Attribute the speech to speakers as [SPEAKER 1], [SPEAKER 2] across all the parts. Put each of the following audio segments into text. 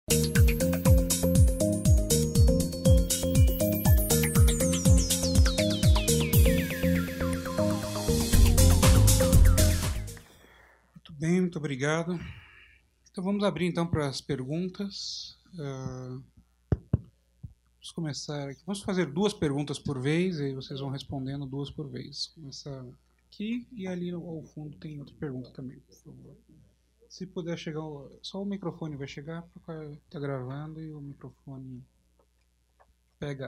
[SPEAKER 1] Muito bem, muito obrigado. Então vamos abrir então para as perguntas. Vamos começar aqui. Vamos fazer 2 perguntas por vez, e aí vocês vão respondendo 2 por vez. Começar aqui e ali ao fundo tem outra pergunta também, por favor. Se puder chegar, só o microfone vai chegar, porque está gravando e o microfone pega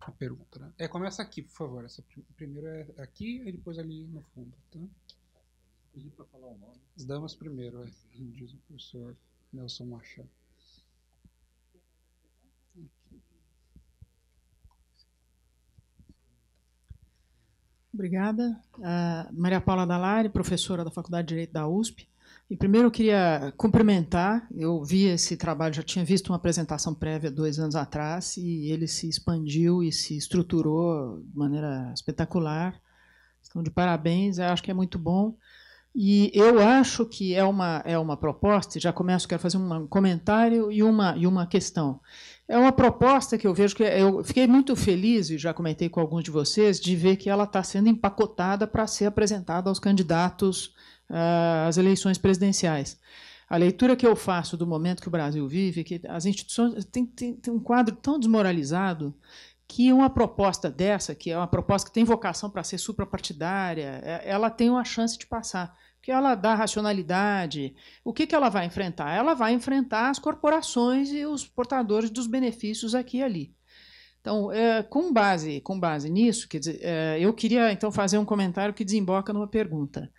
[SPEAKER 1] a pergunta. Né? Começa aqui, por favor. Essa primeiro é aqui e depois ali no fundo. Tá?
[SPEAKER 2] Pedir para falar o nome.
[SPEAKER 1] As damas primeiro, diz o professor Nelson Machado.
[SPEAKER 3] Obrigada. Maria Paula Dallari, professora da Faculdade de Direito da USP. E primeiro eu queria cumprimentar, eu vi esse trabalho, já tinha visto uma apresentação prévia 2 anos atrás, e ele se expandiu e se estruturou de maneira espetacular. Então, de parabéns, eu acho que é muito bom. E eu acho que é uma proposta, e já começo, quero fazer um comentário e uma questão. É uma proposta que eu vejo que eu fiquei muito feliz, e já comentei com alguns de vocês, de ver que ela está sendo empacotada para ser apresentada aos candidatos às eleições presidenciais. A leitura que eu faço do momento que o Brasil vive, que as instituições têm um quadro tão desmoralizado que uma proposta dessa, que é uma proposta que tem vocação para ser suprapartidária, ela tem uma chance de passar, porque ela dá racionalidade. O que ela vai enfrentar? Ela vai enfrentar as corporações e os portadores dos benefícios aqui e ali. Então, com base nisso, quer dizer, eu queria então fazer um comentário que desemboca numa pergunta.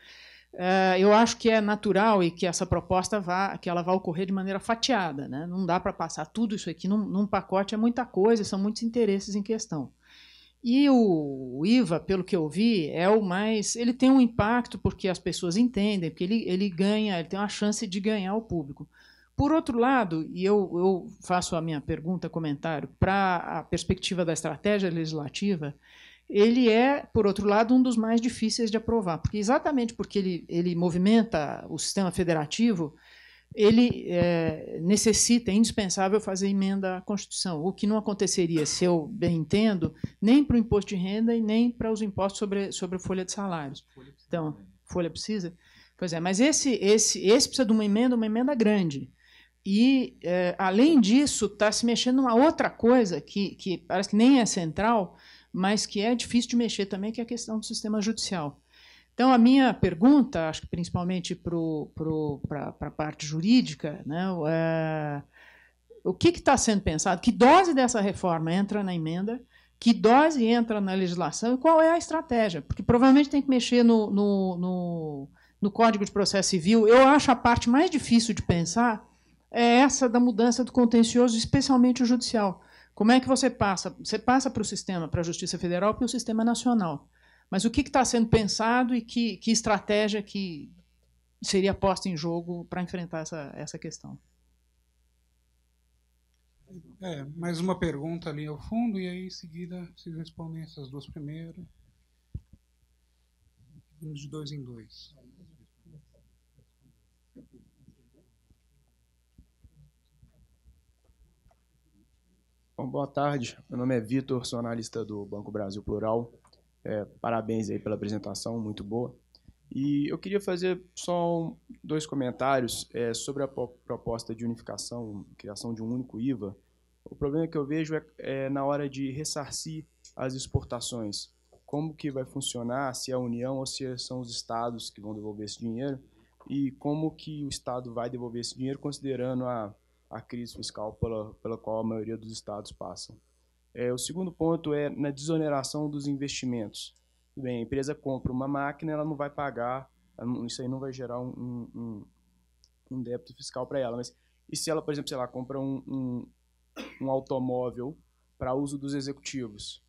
[SPEAKER 3] Eu acho que é natural e que essa proposta que ela vai ocorrer de maneira fatiada, né? Não dá para passar tudo isso aqui num pacote, é muita coisa, são muitos interesses em questão. E o IVA, pelo que eu vi, é o mais... Ele tem um impacto porque as pessoas entendem, porque ele ganha, ele tem uma chance de ganhar o público. Por outro lado, e eu faço a minha pergunta, comentário, para a perspectiva da estratégia legislativa, ele é, por outro lado, um dos mais difíceis de aprovar, porque exatamente porque ele movimenta o sistema federativo, ele necessita, é indispensável fazer emenda à Constituição, o que não aconteceria, se eu bem entendo, nem para o imposto de renda e nem para os impostos sobre folha de salários. Então, folha precisa? Pois é, mas esse precisa de uma emenda grande. E, além disso, está se mexendo numa outra coisa que parece que nem é central, mas que é difícil de mexer também, que é a questão do sistema judicial. Então, a minha pergunta, acho que principalmente para a parte jurídica, né, o que está sendo pensado, que dose dessa reforma entra na emenda, que dose entra na legislação e qual é a estratégia? Porque provavelmente tem que mexer no Código de Processo Civil. Eu acho a parte mais difícil de pensar é essa da mudança do contencioso, especialmente o judicial. Como é que você passa? Você passa para o sistema, para a Justiça Federal, para o sistema nacional. Mas o que está sendo pensado e que estratégia que seria posta em jogo para enfrentar essa questão?
[SPEAKER 1] Mais uma pergunta ali ao fundo, e aí em seguida vocês respondem essas 2 primeiras. Vamos de 2 em 2.
[SPEAKER 2] Bom, boa tarde, meu nome é Vitor, sou analista do Banco Brasil Plural. Parabéns aí pela apresentação, muito boa. E eu queria fazer só 2 comentários sobre a proposta de unificação, criação de um único IVA. O problema que eu vejo é na hora de ressarcir as exportações. Como que vai funcionar, se é a União ou se são os estados que vão devolver esse dinheiro, e como que o estado vai devolver esse dinheiro, considerando a crise fiscal pela qual a maioria dos estados passam. O segundo ponto é na desoneração dos investimentos. Bem, a empresa compra uma máquina, ela não vai pagar, isso aí não vai gerar um débito fiscal para ela. Mas e se ela, por exemplo, sei lá, compra um automóvel para uso dos executivos?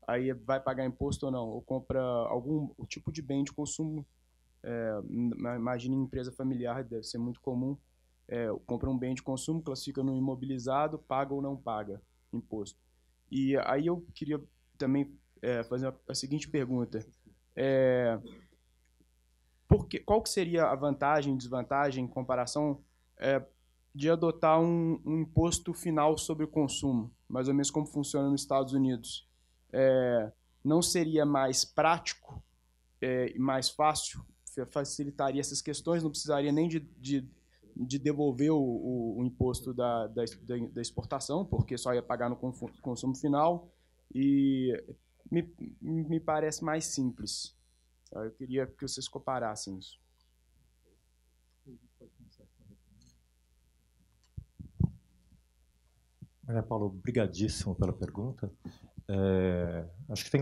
[SPEAKER 2] Aí vai pagar imposto ou não? Ou compra algum tipo de bem de consumo? Imagine empresa familiar, deve ser muito comum. Compra um bem de consumo, classifica no imobilizado, paga ou não paga imposto. E aí eu queria também fazer a seguinte pergunta. Qual que seria a vantagem e desvantagem em comparação de adotar um imposto final sobre o consumo, mais ou menos como funciona nos Estados Unidos. Não seria mais prático e mais fácil? Facilitaria essas questões, não precisaria nem de devolver o imposto da exportação, porque só ia pagar no consumo final, e me parece mais simples. Eu queria que vocês comparassem isso.
[SPEAKER 4] Maria Paula, obrigadíssimo pela pergunta. Acho que tem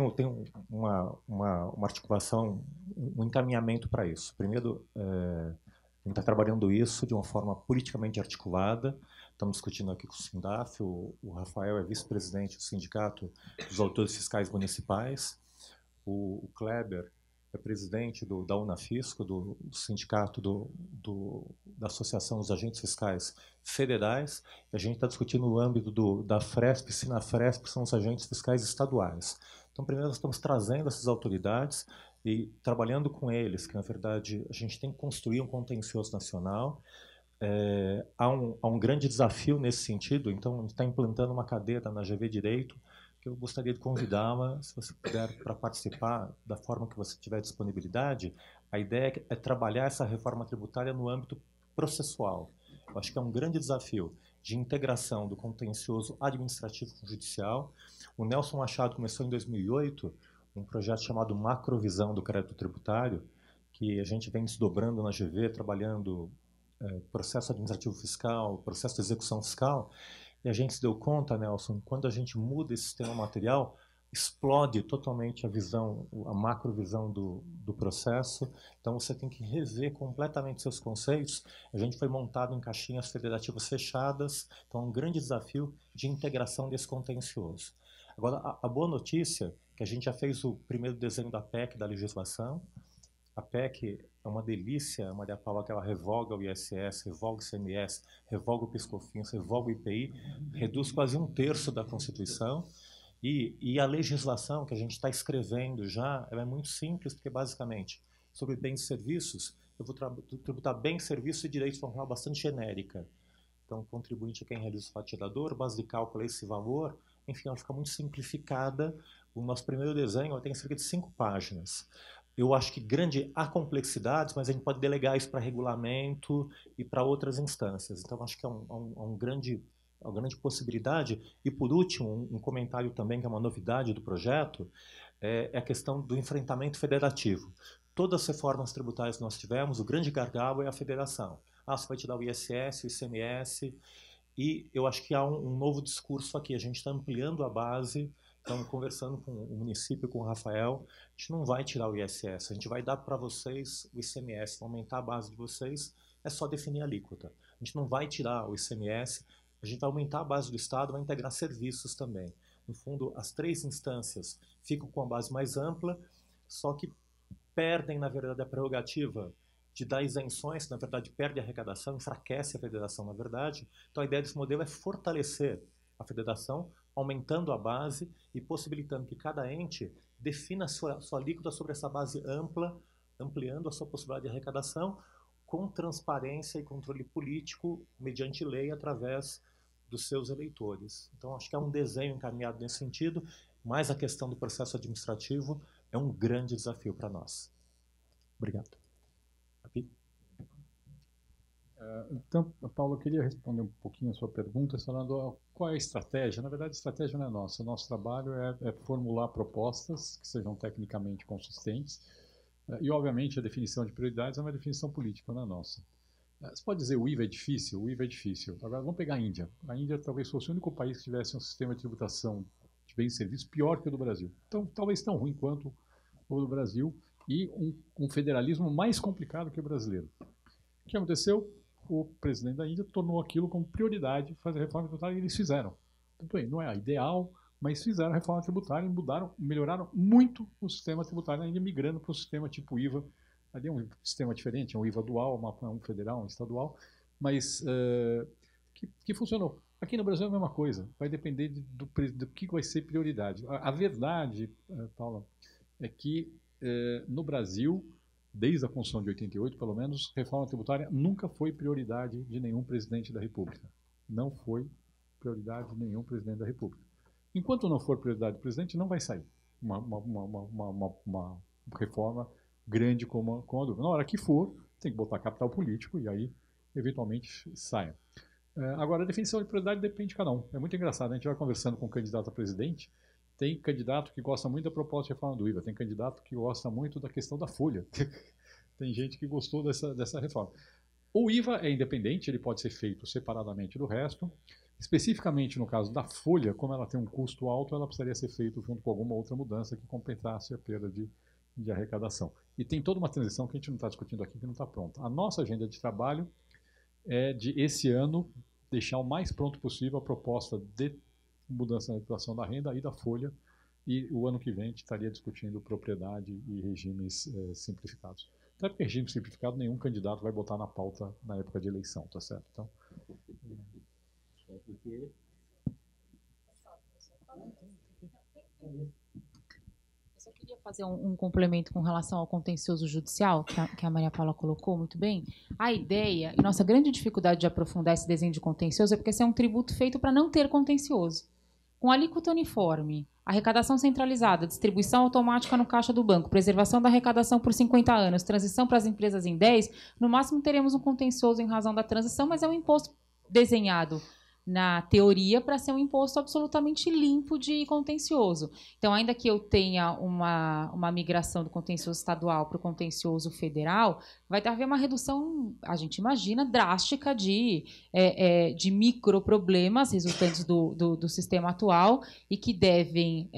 [SPEAKER 4] uma articulação, um encaminhamento para isso. Primeiro, a gente está trabalhando isso de uma forma politicamente articulada. Estamos discutindo aqui com o Sindaf, o Rafael é vice-presidente do Sindicato dos Auditores Fiscais Municipais, o Kleber é presidente da Unafisco, do sindicato da Associação dos Agentes Fiscais Federais, e a gente está discutindo no âmbito da Fresp, Sinafresp, que são os agentes fiscais estaduais. Então, primeiro, nós estamos trazendo essas autoridades e trabalhando com eles, que, na verdade, a gente tem que construir um contencioso nacional. Há um grande desafio nesse sentido, então, a gente está implantando uma cadeia na GV Direito, que eu gostaria de convidá-la, se você puder, para participar da forma que você tiver disponibilidade. A ideia é trabalhar essa reforma tributária no âmbito processual. Eu acho que é um grande desafio de integração do contencioso administrativo com o judicial. O Nelson Machado começou em 2008 um projeto chamado Macrovisão do Crédito Tributário, que a gente vem desdobrando na GV, trabalhando processo administrativo fiscal, processo de execução fiscal. E a gente se deu conta, Nelson, quando a gente muda esse sistema material, explode totalmente a visão, a macrovisão do processo. Então, você tem que rever completamente seus conceitos. A gente foi montado em caixinhas federativas fechadas. Então, é um grande desafio de integração desse contencioso. Agora, a boa notícia é que a gente já fez o primeiro desenho da PEC, da legislação. A PEC é uma delícia, Maria Paula, que ela revoga o ISS, revoga o ICMS, revoga o PIS/COFINS, revoga o IPI, reduz quase 1/3 da Constituição. E a legislação que a gente está escrevendo já, ela é muito simples, porque basicamente, sobre bens e serviços, eu vou tributar bens, serviços e direitos de uma forma bastante genérica. Então, o contribuinte é quem realiza o faturador, base de cálculo é esse valor, enfim, ela fica muito simplificada. O nosso primeiro desenho tem cerca de 5 páginas. Eu acho que há complexidades, mas a gente pode delegar isso para regulamento e para outras instâncias. Então, acho que é uma grande possibilidade. E, por último, um comentário também, que é uma novidade do projeto, é a questão do enfrentamento federativo. Todas as reformas tributárias que nós tivemos, o grande gargalo é a federação. Você vai tirar o ISS, o ICMS, e eu acho que há um novo discurso aqui. A gente está ampliando a base. Então, conversando com o município, com o Rafael, a gente não vai tirar o ISS, a gente vai dar para vocês o ICMS, aumentar a base de vocês, é só definir a alíquota. A gente não vai tirar o ICMS, a gente vai aumentar a base do Estado, vai integrar serviços também. No fundo, as 3 instâncias ficam com a base mais ampla, só que perdem, na verdade, a prerrogativa de dar isenções, que, na verdade, perde a arrecadação, enfraquece a federação, na verdade. Então, a ideia desse modelo é fortalecer a federação, aumentando a base e possibilitando que cada ente defina a sua alíquota sobre essa base ampla, ampliando a sua possibilidade de arrecadação, com transparência e controle político, mediante lei, através dos seus eleitores. Então, acho que é um desenho encaminhado nesse sentido, mas a questão do processo administrativo é um grande desafio para nós. Obrigado.
[SPEAKER 5] Então, Paulo, eu queria responder um pouquinho a sua pergunta, falando qual é a estratégia. Na verdade, a estratégia não é nossa. O nosso trabalho é formular propostas que sejam tecnicamente consistentes. E, obviamente, a definição de prioridades é uma definição política, não é nossa. Você pode dizer o IVA é difícil? O IVA é difícil. Agora, vamos pegar a Índia. A Índia talvez fosse o único país que tivesse um sistema de tributação de bens e serviços pior que o do Brasil. Então, talvez tão ruim quanto o do Brasil, e um federalismo mais complicado que o brasileiro. O que aconteceu? O presidente da Índia tornou aquilo como prioridade, fazer reforma tributária, e eles fizeram. Tudo bem, não é ideal, mas fizeram a reforma tributária e melhoraram muito o sistema tributário da Índia, migrando para o sistema tipo IVA. Ali é um sistema diferente, é um IVA dual, um federal, um estadual, mas que funcionou. Aqui no Brasil é a mesma coisa, vai depender do que vai ser prioridade. A verdade, Paula, é que no Brasil desde a Constituição de 88, pelo menos, reforma tributária nunca foi prioridade de nenhum presidente da República. Não foi prioridade de nenhum presidente da República. Enquanto não for prioridade do presidente, não vai sair uma reforma grande como a dúvida. Na hora que for, tem que botar capital político e aí, eventualmente, saia. Agora, a definição de prioridade depende de cada um. É muito engraçado, a gente vai conversando com o candidato a presidente, tem candidato que gosta muito da proposta de reforma do IVA, tem candidato que gosta muito da questão da folha. Tem gente que gostou dessa reforma. O IVA é independente, ele pode ser feito separadamente do resto. Especificamente no caso da folha, como ela tem um custo alto, ela precisaria ser feita junto com alguma outra mudança que compensasse a perda de arrecadação. E tem toda uma transição que a gente não está discutindo aqui, que não está pronta. A nossa agenda de trabalho é de, esse ano, deixar o mais pronto possível a proposta de mudança na tributação da renda e da folha, e o ano que vem a gente estaria discutindo propriedade e regimes simplificados. Até porque regime simplificado nenhum candidato vai botar na pauta na época de eleição, tá certo? Então,
[SPEAKER 6] eu só queria fazer um complemento com relação ao contencioso judicial, que a Maria Paula colocou muito bem. A ideia, e nossa grande dificuldade de aprofundar esse desenho de contencioso é porque esse é um tributo feito para não ter contencioso. Com alíquota uniforme, arrecadação centralizada, distribuição automática no caixa do banco, preservação da arrecadação por 50 anos, transição para as empresas em 10, no máximo teremos um contencioso em razão da transição, mas é um imposto desenhado na teoria para ser um imposto absolutamente limpo de contencioso. Então, ainda que eu tenha uma migração do contencioso estadual para o contencioso federal, vai haver uma redução, a gente imagina, drástica de microproblemas resultantes do sistema atual e que devem,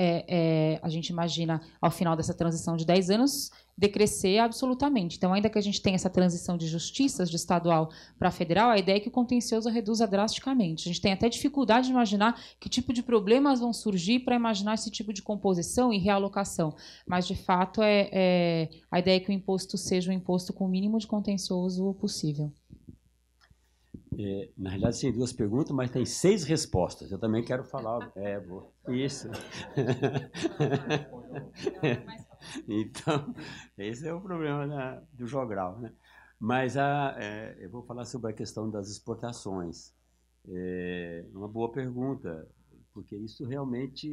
[SPEAKER 6] a gente imagina, ao final dessa transição de 10 anos, decrescer absolutamente. Então, ainda que a gente tenha essa transição de justiças de estadual para federal, a ideia é que o contencioso reduza drasticamente. A gente tem até dificuldade de imaginar que tipo de problemas vão surgir para imaginar esse tipo de composição e realocação. Mas, de fato, a ideia é que o imposto seja um imposto com o mínimo de contencioso possível.
[SPEAKER 7] Na realidade, tem 2 perguntas, mas tem 6 respostas. Eu também quero falar. Isso. Então, esse é o problema do jogral, né? Mas eu vou falar sobre a questão das exportações. Uma boa pergunta, porque isso realmente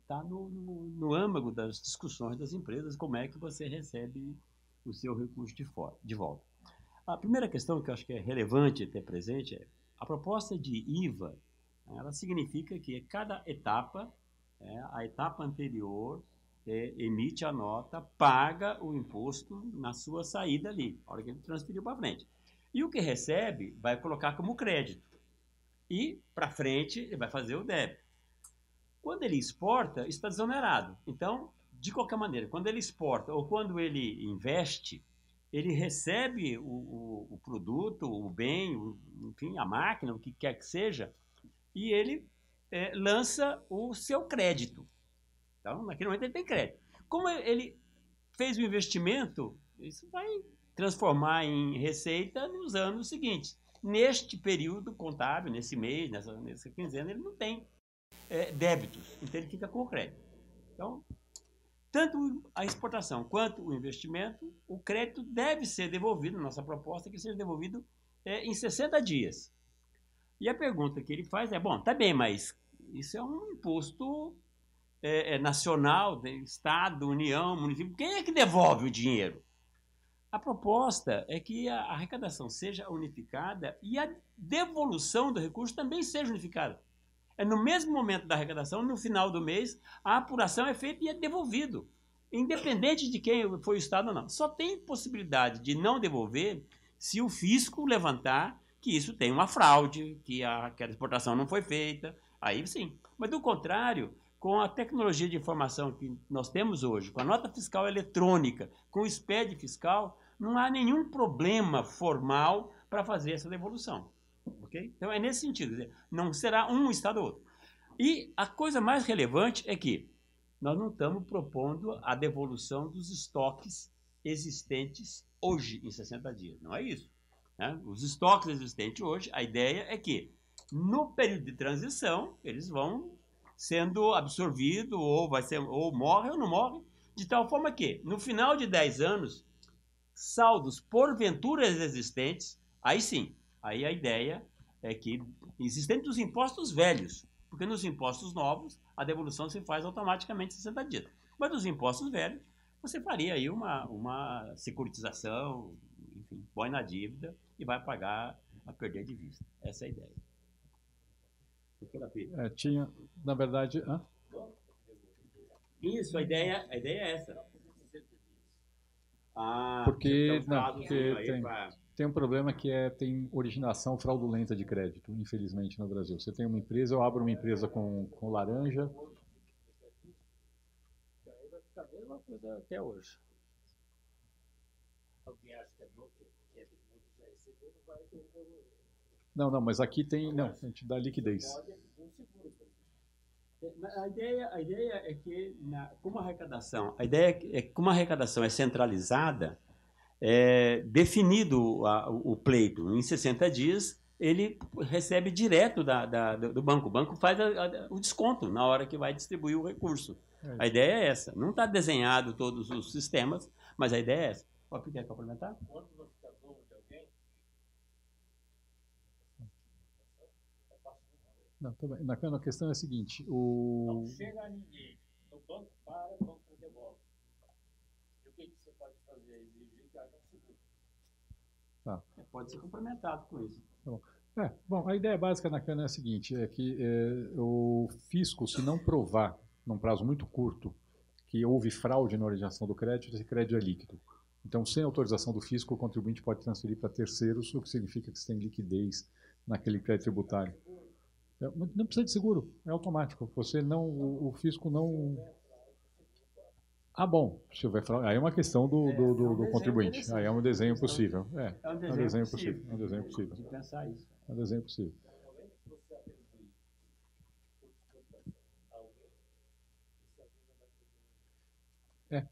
[SPEAKER 7] está no âmago das discussões das empresas, como é que você recebe o seu recurso de volta. A primeira questão que eu acho que é relevante ter presente é a proposta de IVA, ela significa que cada etapa, a etapa anterior emite a nota, paga o imposto na sua saída ali, a hora que ele transferiu para frente. E o que recebe vai colocar como crédito. E para frente ele vai fazer o débito. Quando ele exporta, isso está desonerado. Então, de qualquer maneira, quando ele exporta ou quando ele investe, ele recebe o produto, o bem, enfim, a máquina, o que quer que seja, e ele lança o seu crédito. Então, naquele momento ele tem crédito. Como ele fez o investimento, isso vai transformar em receita nos anos seguintes. Neste período contábil, nesse mês, nessa quinzena, ele não tem débitos, então ele fica com o crédito. Então, tanto a exportação quanto o investimento, o crédito deve ser devolvido, nossa proposta é que seja devolvido em 60 dias. E a pergunta que ele faz é, bom, tá bem, mas isso é um imposto nacional, Estado, União, município, quem é que devolve o dinheiro? A proposta é que a arrecadação seja unificada e a devolução do recurso também seja unificada. No mesmo momento da arrecadação, no final do mês, a apuração é feita e é devolvido, independente de quem foi o Estado ou não. Só tem possibilidade de não devolver se o fisco levantar que isso tem uma fraude, que aquela exportação não foi feita, aí sim. Mas, do contrário, com a tecnologia de informação que nós temos hoje, com a nota fiscal eletrônica, com o SPED fiscal, não há nenhum problema formal para fazer essa devolução. Okay? Então, é nesse sentido, quer dizer, não será um Estado ou outro. E a coisa mais relevante é que nós não estamos propondo a devolução dos estoques existentes hoje em 60 dias. Não é isso. Né? Os estoques existentes hoje, a ideia é que, no período de transição, eles vão sendo absorvidos, ou morre ou não morre, De tal forma que, no final de 10 anos, saldos porventura existentes, aí sim, aí a ideia é que, existentes dos impostos velhos, porque nos impostos novos, a devolução se faz automaticamente em 60 dias. Mas nos impostos velhos, você faria aí uma securitização, enfim, põe na dívida e vai pagar a perder de vista. Essa é a ideia.
[SPEAKER 5] Tinha, na verdade...
[SPEAKER 7] Isso, a ideia é essa.
[SPEAKER 5] Porque tem um problema que tem originação fraudulenta de crédito, infelizmente, no Brasil. Você tem uma empresa, eu abro uma empresa com laranja...
[SPEAKER 7] A mesma coisa até hoje. Alguém acha que
[SPEAKER 5] Não, mas aqui tem... Não, a gente dá liquidez.
[SPEAKER 7] A ideia é que, como a arrecadação é centralizada, definido o pleito em 60 dias, ele recebe direto do banco. O banco faz o desconto na hora que vai distribuir o recurso. A ideia é essa. Não está desenhado todos os sistemas, mas a ideia é essa. Quer complementar? Quando não fica dono de alguém?
[SPEAKER 5] Não, tá bem. A questão é a seguinte.
[SPEAKER 7] Não chega a ninguém. O banco para, o banco devolve. E o que você pode fazer? Exigir que haja um seguro.
[SPEAKER 5] Tá.
[SPEAKER 7] Pode ser complementado com isso.
[SPEAKER 5] Tá bom. Bom, a ideia básica na cana é a seguinte, é que o fisco, se não provar, num prazo muito curto, que houve fraude na originação do crédito, esse crédito é líquido. Então, sem autorização do fisco, o contribuinte pode transferir para terceiros, o que significa que você tem liquidez naquele crédito tributário. Não precisa de seguro, é automático. Você não, o fisco não... Bom, se houver fraude, aí é uma questão do contribuinte. Aí é um desenho possível. É um desenho possível. É um desenho possível.
[SPEAKER 7] De pensar isso.
[SPEAKER 5] É um desenho possível.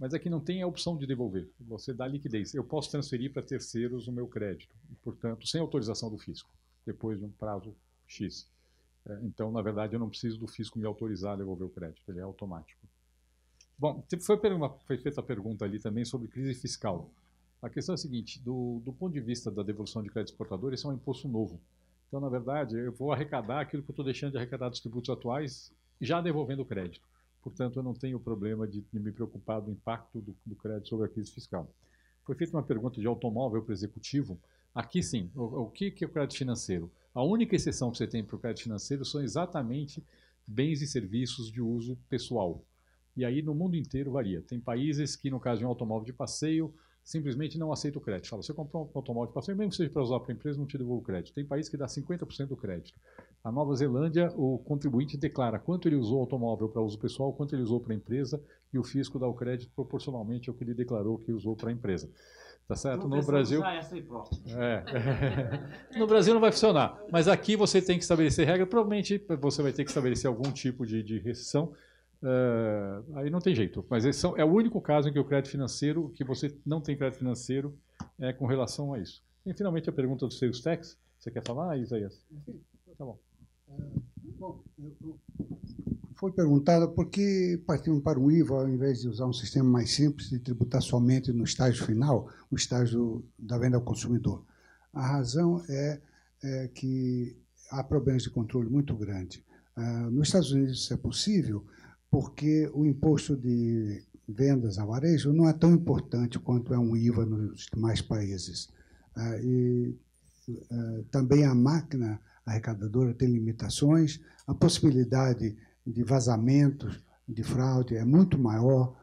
[SPEAKER 5] Mas aqui não tem a opção de devolver. Você dá liquidez. Eu posso transferir para terceiros o meu crédito, portanto, sem autorização do fisco, depois de um prazo X. Então, na verdade, eu não preciso do fisco me autorizar a devolver o crédito, ele é automático. Bom, foi feita a pergunta ali também sobre crise fiscal. A questão é a seguinte, do ponto de vista da devolução de crédito exportador, isso é um imposto novo. Então, na verdade, eu vou arrecadar aquilo que eu estou deixando de arrecadar dos tributos atuais, já devolvendo o crédito. Portanto, eu não tenho problema de me preocupar do impacto do crédito sobre a crise fiscal. Foi feita uma pergunta de automóvel para o executivo. Aqui sim, o que é o crédito financeiro? A única exceção que você tem para o crédito financeiro são exatamente bens e serviços de uso pessoal. E aí no mundo inteiro varia. Tem países que, no caso de um automóvel de passeio, simplesmente não aceita o crédito. Fala, você comprou um automóvel de passeio, mesmo que seja para usar para a empresa, não te devolve o crédito. Tem país que dá 50% do crédito. A Nova Zelândia, o contribuinte declara quanto ele usou o automóvel para uso pessoal, quanto ele usou para a empresa, e o fisco dá o crédito proporcionalmente ao que ele declarou que usou para a empresa. Tá certo? No Brasil... No Brasil não vai funcionar. Mas aqui você tem que estabelecer regra. Provavelmente você vai ter que estabelecer algum tipo de restrição. Aí não tem jeito. Mas é o único caso em que o crédito financeiro, que você não tem crédito financeiro, é com relação a isso. E finalmente a pergunta do sales tax. Você quer falar, Isaías? Tá bom.
[SPEAKER 8] Foi perguntado por que partimos para o IVA ao invés de usar um sistema mais simples de tributar somente no estágio final, o estágio da venda ao consumidor. A razão é que há problemas de controle muito grandes. Nos Estados Unidos isso é possível porque o imposto de vendas a varejo não é tão importante quanto é um IVA nos demais países. Também a máquina arrecadadora tem limitações, a possibilidade de vazamentos, de fraude é muito maior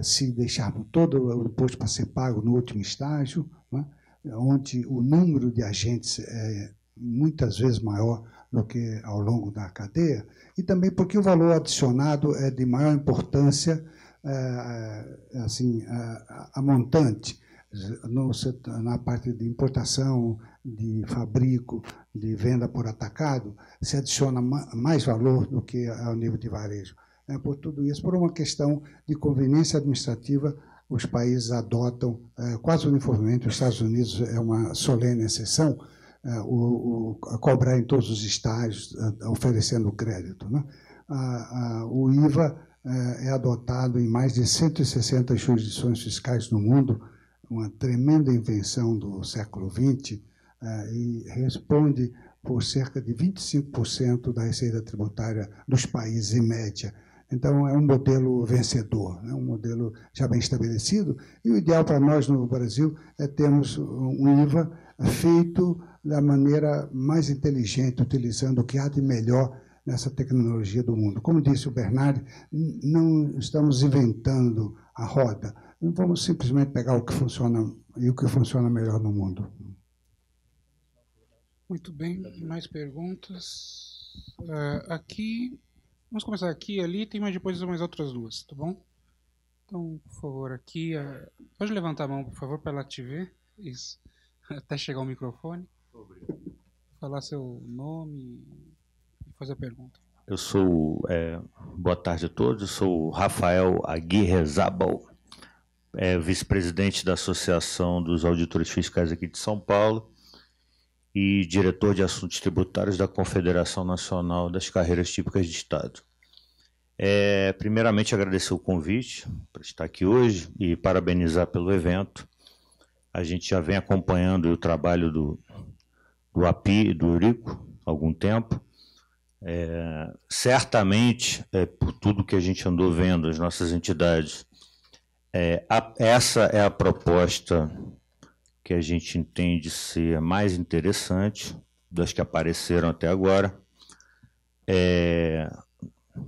[SPEAKER 8] se deixarmos todo o imposto para ser pago no último estágio, né, onde o número de agentes é muitas vezes maior do que ao longo da cadeia, e também porque o valor adicionado é de maior importância a montante, na parte de importação, de fabrico, de venda por atacado, se adiciona mais valor do que ao nível de varejo. Por tudo isso, por uma questão de conveniência administrativa, os países adotam quase uniformemente, os Estados Unidos é uma solene exceção, a cobrar em todos os estágios, oferecendo crédito, né? O IVA é adotado em mais de 160 jurisdições fiscais no mundo, uma tremenda invenção do século XX, e responde por cerca de 25% da receita tributária dos países em média. Então, é um modelo vencedor, é um modelo já bem estabelecido, e o ideal para nós no Brasil é termos um IVA feito da maneira mais inteligente, utilizando o que há de melhor nessa tecnologia do mundo. Como disse o Bernardi, não estamos inventando a roda, não vamos simplesmente pegar o que funciona e o que funciona melhor no mundo.
[SPEAKER 1] Muito bem, mais perguntas? Aqui, vamos começar aqui e ali, tem mais depois mais outras duas, tá bom? Então, por favor, aqui, pode levantar a mão, por favor, para ela te ver, isso, até chegar o microfone. Obrigado. Falar seu nome e fazer a pergunta.
[SPEAKER 9] Eu sou, boa tarde a todos, eu sou o Rafael Aguirre Zabal, vice-presidente da Associação dos Auditores Fiscais aqui de São Paulo, e diretor de assuntos tributários da Confederação Nacional das Carreiras Típicas de Estado. Primeiramente, agradecer o convite para estar aqui hoje e parabenizar pelo evento. A gente já vem acompanhando o trabalho do API e do Eurico há algum tempo. Certamente, por tudo que a gente andou vendo, as nossas entidades, essa é a proposta que a gente entende ser mais interessante das que apareceram até agora.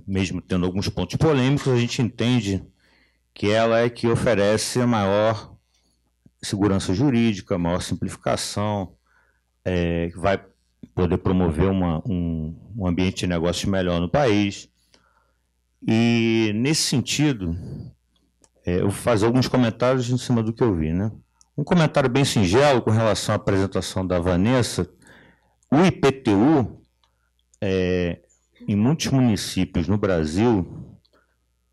[SPEAKER 9] Mesmo tendo alguns pontos polêmicos, a gente entende que ela é que oferece a maior segurança jurídica, maior simplificação, vai poder promover um ambiente de negócios melhor no país. E, nesse sentido, eu vou fazer alguns comentários em cima do que eu vi, né? Um comentário bem singelo com relação à apresentação da Vanessa. O IPTU, em muitos municípios no Brasil,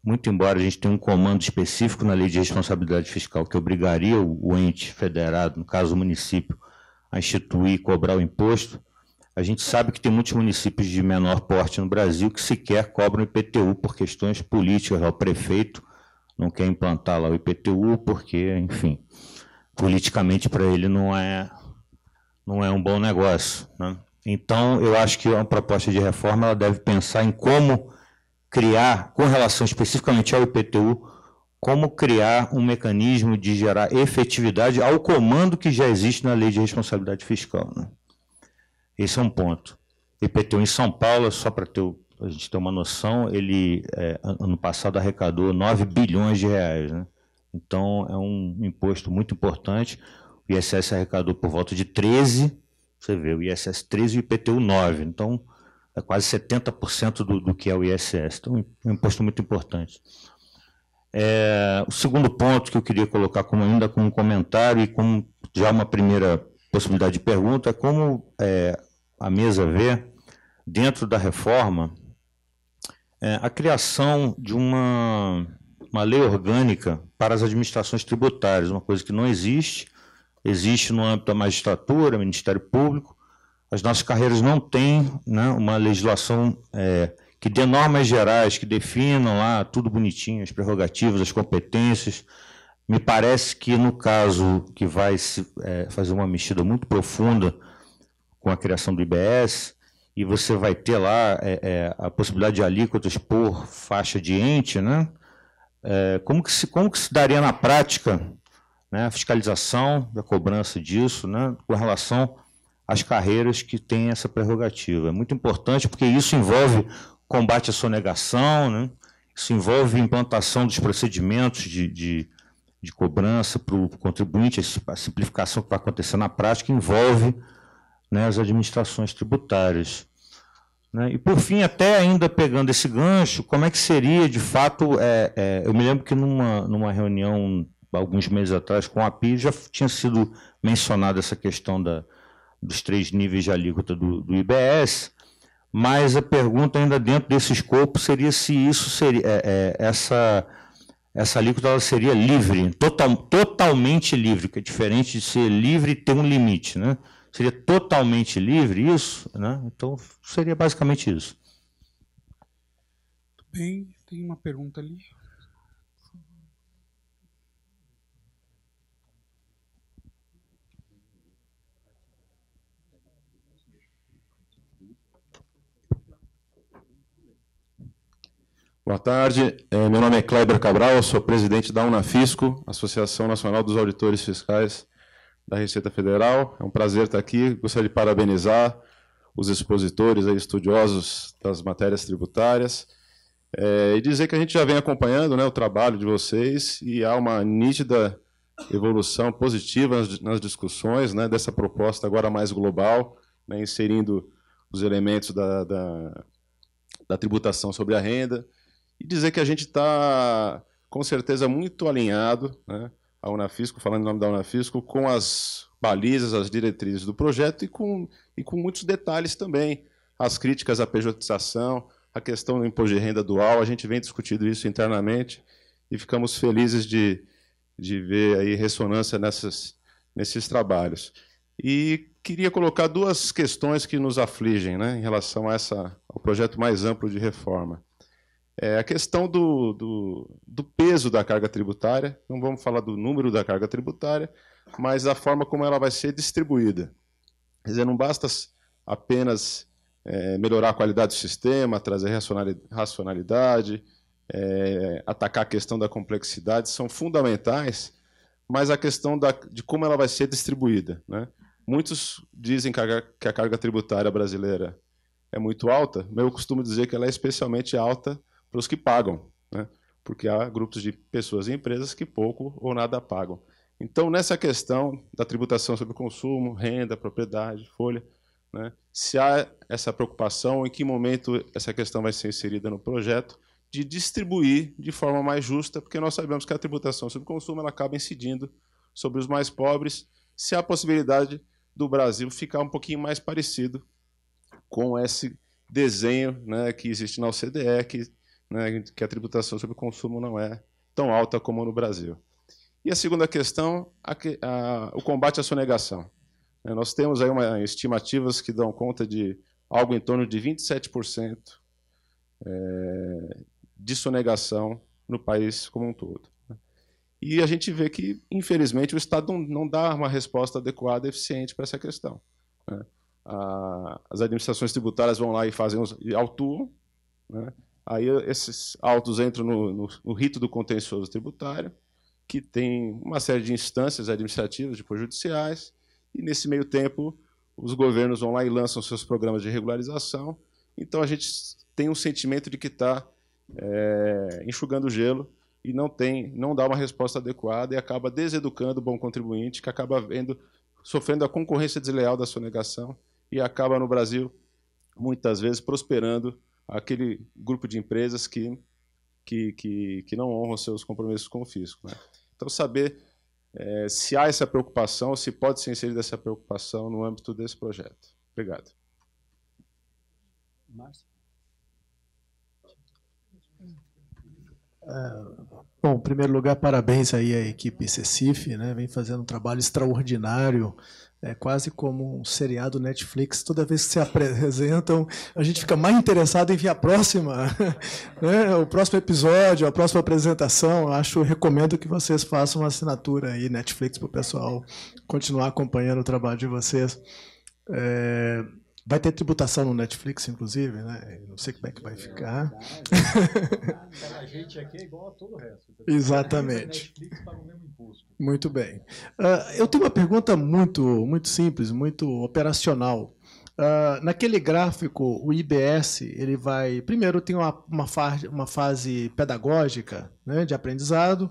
[SPEAKER 9] muito embora a gente tenha um comando específico na Lei de Responsabilidade Fiscal que obrigaria o ente federado, no caso o município, a instituir e cobrar o imposto, a gente sabe que tem muitos municípios de menor porte no Brasil que sequer cobram IPTU por questões políticas. O prefeito não quer implantar lá o IPTU porque, enfim, politicamente para ele não é um bom negócio, né? Então, eu acho que uma proposta de reforma ela deve pensar em como criar, com relação especificamente ao IPTU, como criar um mecanismo de gerar efetividade ao comando que já existe na Lei de Responsabilidade Fiscal, né? Esse é um ponto. IPTU em São Paulo, só para a gente ter uma noção, ele, ano passado, arrecadou 9 bilhões de reais, né? Então, é um imposto muito importante. O ISS arrecadou por volta de 13, você vê, o ISS 13 e o IPTU 9. Então, é quase 70% do que é o ISS. Então, é um imposto muito importante. O segundo ponto que eu queria colocar ainda como comentário e como já uma primeira possibilidade de pergunta é como a mesa vê, dentro da reforma, a criação de uma lei orgânica para as administrações tributárias, uma coisa que não existe no âmbito da magistratura, Ministério Público. As nossas carreiras não têm, né, uma legislação que dê normas gerais, que definam lá tudo bonitinho, as prerrogativas, as competências. Me parece que no caso que vai se fazer uma mexida muito profunda com a criação do IBS, e você vai ter lá a possibilidade de alíquotas por faixa de ente, né? Como que se daria na prática, né, a fiscalização da cobrança disso, né, com relação às carreiras que têm essa prerrogativa? É muito importante porque isso envolve combate à sonegação, né, isso envolve implantação dos procedimentos de cobrança para o contribuinte, a simplificação que vai acontecer na prática envolve, né, as administrações tributárias. Né? E, por fim, até ainda pegando esse gancho, como é que seria, de fato, eu me lembro que numa reunião, alguns meses atrás, com a API, já tinha sido mencionada essa questão dos 3 níveis de alíquota do IBS, mas a pergunta ainda dentro desse escopo seria se isso seria, essa alíquota ela seria livre, totalmente livre, que é diferente de ser livre e ter um limite, né? Seria totalmente livre isso, né? Então, seria basicamente isso.
[SPEAKER 1] Muito bem. Tem uma pergunta ali.
[SPEAKER 10] Boa tarde, meu nome é Kleber Cabral, eu sou presidente da Unafisco, Associação Nacional dos Auditores Fiscais da Receita Federal. É um prazer estar aqui, gostaria de parabenizar os expositores, estudiosos das matérias tributárias, e dizer que a gente já vem acompanhando, né, o trabalho de vocês e há uma nítida evolução positiva nas discussões, né, dessa proposta agora mais global, né, inserindo os elementos da tributação sobre a renda, e dizer que a gente está, com certeza, muito alinhado, né, a Unafisco, falando em nome da Unafisco, com as balizas, as diretrizes do projeto e com muitos detalhes também. As críticas à pejotização, a questão do imposto de renda dual, a gente vem discutindo isso internamente e ficamos felizes de ver aí ressonância nesses trabalhos. E queria colocar duas questões que nos afligem, né, em relação ao projeto mais amplo de reforma. A questão do peso da carga tributária, não vamos falar do número da carga tributária, mas da forma como ela vai ser distribuída. Quer dizer, não basta apenas melhorar a qualidade do sistema, trazer racionalidade, atacar a questão da complexidade, são fundamentais, mas a questão de como ela vai ser distribuída, né? Muitos dizem que a carga tributária brasileira é muito alta, mas eu costumo dizer que ela é especialmente alta para os que pagam, né? Porque há grupos de pessoas e empresas que pouco ou nada pagam. Então, nessa questão da tributação sobre o consumo, renda, propriedade, folha, né, se há essa preocupação, em que momento essa questão vai ser inserida no projeto, de distribuir de forma mais justa, porque nós sabemos que a tributação sobre o consumo ela acaba incidindo sobre os mais pobres, se há a possibilidade do Brasil ficar um pouquinho mais parecido com esse desenho, né, que existe na OCDE, que a tributação sobre o consumo não é tão alta como no Brasil. E a segunda questão, o combate à sonegação. Nós temos aí estimativas que dão conta de algo em torno de 27% de sonegação no país como um todo. E a gente vê que, infelizmente, o Estado não dá uma resposta adequada e eficiente para essa questão. As administrações tributárias vão lá e autuam, né? Aí esses autos entram no rito do contencioso tributário, que tem uma série de instâncias administrativas, depois judiciais, e nesse meio tempo os governos vão lá e lançam seus programas de regularização. Então a gente tem um sentimento de que está enxugando gelo e não dá uma resposta adequada e acaba deseducando o bom contribuinte, que acaba sofrendo a concorrência desleal da sonegação e acaba no Brasil, muitas vezes, prosperando aquele grupo de empresas que não honram seus compromissos com o fisco, né? Então, saber se há essa preocupação, se pode ser inserida essa preocupação no âmbito desse projeto. Obrigado.
[SPEAKER 7] Márcio?
[SPEAKER 11] Bom, em primeiro lugar, parabéns aí à equipe CECIF, né? Vem fazendo um trabalho extraordinário, quase como um seriado Netflix. Toda vez que se apresentam, a gente fica mais interessado em ver a próxima, né? O próximo episódio, a próxima apresentação. Recomendo que vocês façam uma assinatura aí, Netflix, para o pessoal continuar acompanhando o trabalho de vocês. Vai ter tributação no Netflix, inclusive, né? Não sei como é que vai ficar.
[SPEAKER 5] A gente aqui é igual a todo o resto.
[SPEAKER 11] Exatamente.
[SPEAKER 5] Netflix paga o mesmo imposto.
[SPEAKER 11] Muito bem. Eu tenho uma pergunta muito simples, muito operacional. Naquele gráfico, o IBS, ele vai... Primeiro, tem uma fase pedagógica, né, de aprendizado.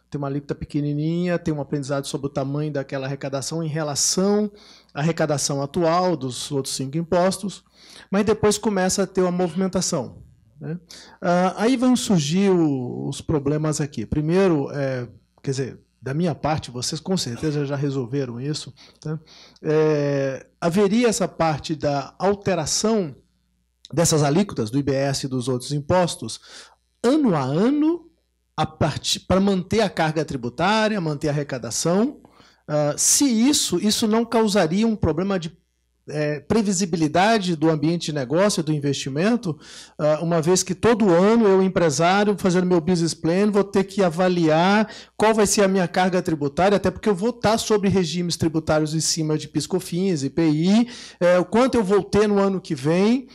[SPEAKER 11] Tem uma alíquota pequenininha, tem um aprendizado sobre o tamanho daquela arrecadação em relação à arrecadação atual dos outros 5 impostos, mas depois começa a ter uma movimentação, né? Aí vão surgir os problemas aqui. Primeiro, quer dizer, da minha parte, vocês com certeza já resolveram isso, tá? Haveria essa parte da alteração dessas alíquotas do IBS e dos outros impostos ano a ano, para manter a carga tributária, manter a arrecadação. Se isso não causaria um problema de previsibilidade do ambiente de negócio, do investimento, uma vez que todo ano eu, empresário, fazendo meu business plan, vou ter que avaliar qual vai ser a minha carga tributária, até porque eu vou estar sobre regimes tributários em cima de PIS/COFINS, IPI, o quanto eu vou ter no ano que vem.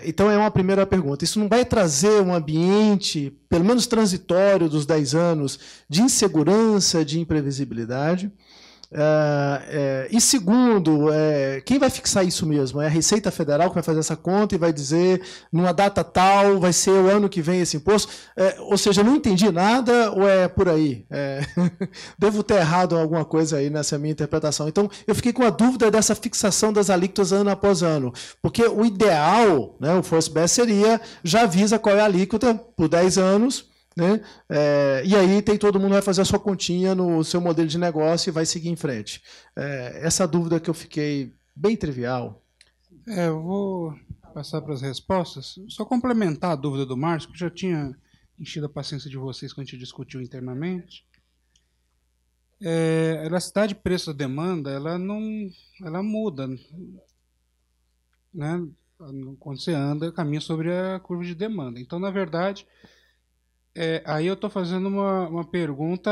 [SPEAKER 11] Então, é uma primeira pergunta. Isso não vai trazer um ambiente, pelo menos transitório, dos 10 anos, de insegurança, de imprevisibilidade? E segundo, quem vai fixar isso mesmo? É a Receita Federal que vai fazer essa conta e vai dizer, numa data tal, vai ser o ano que vem esse imposto? Ou seja, eu não entendi nada ou é por aí? Devo ter errado alguma coisa aí nessa minha interpretação. Então, eu fiquei com a dúvida dessa fixação das alíquotas ano após ano. Porque o ideal, né, o First Best seria, já avisa qual é a alíquota por 10 anos, né? E aí todo mundo vai fazer a sua continha no seu modelo de negócio e vai seguir em frente. Essa dúvida que eu fiquei bem trivial.
[SPEAKER 1] Eu vou passar para as respostas. Só complementar a dúvida do Márcio, que já tinha enchido a paciência de vocês quando a gente discutiu internamente. A elasticidade de preço da demanda, ela muda, né? Quando você anda, caminha sobre a curva de demanda. Então, na verdade, aí eu estou fazendo uma pergunta.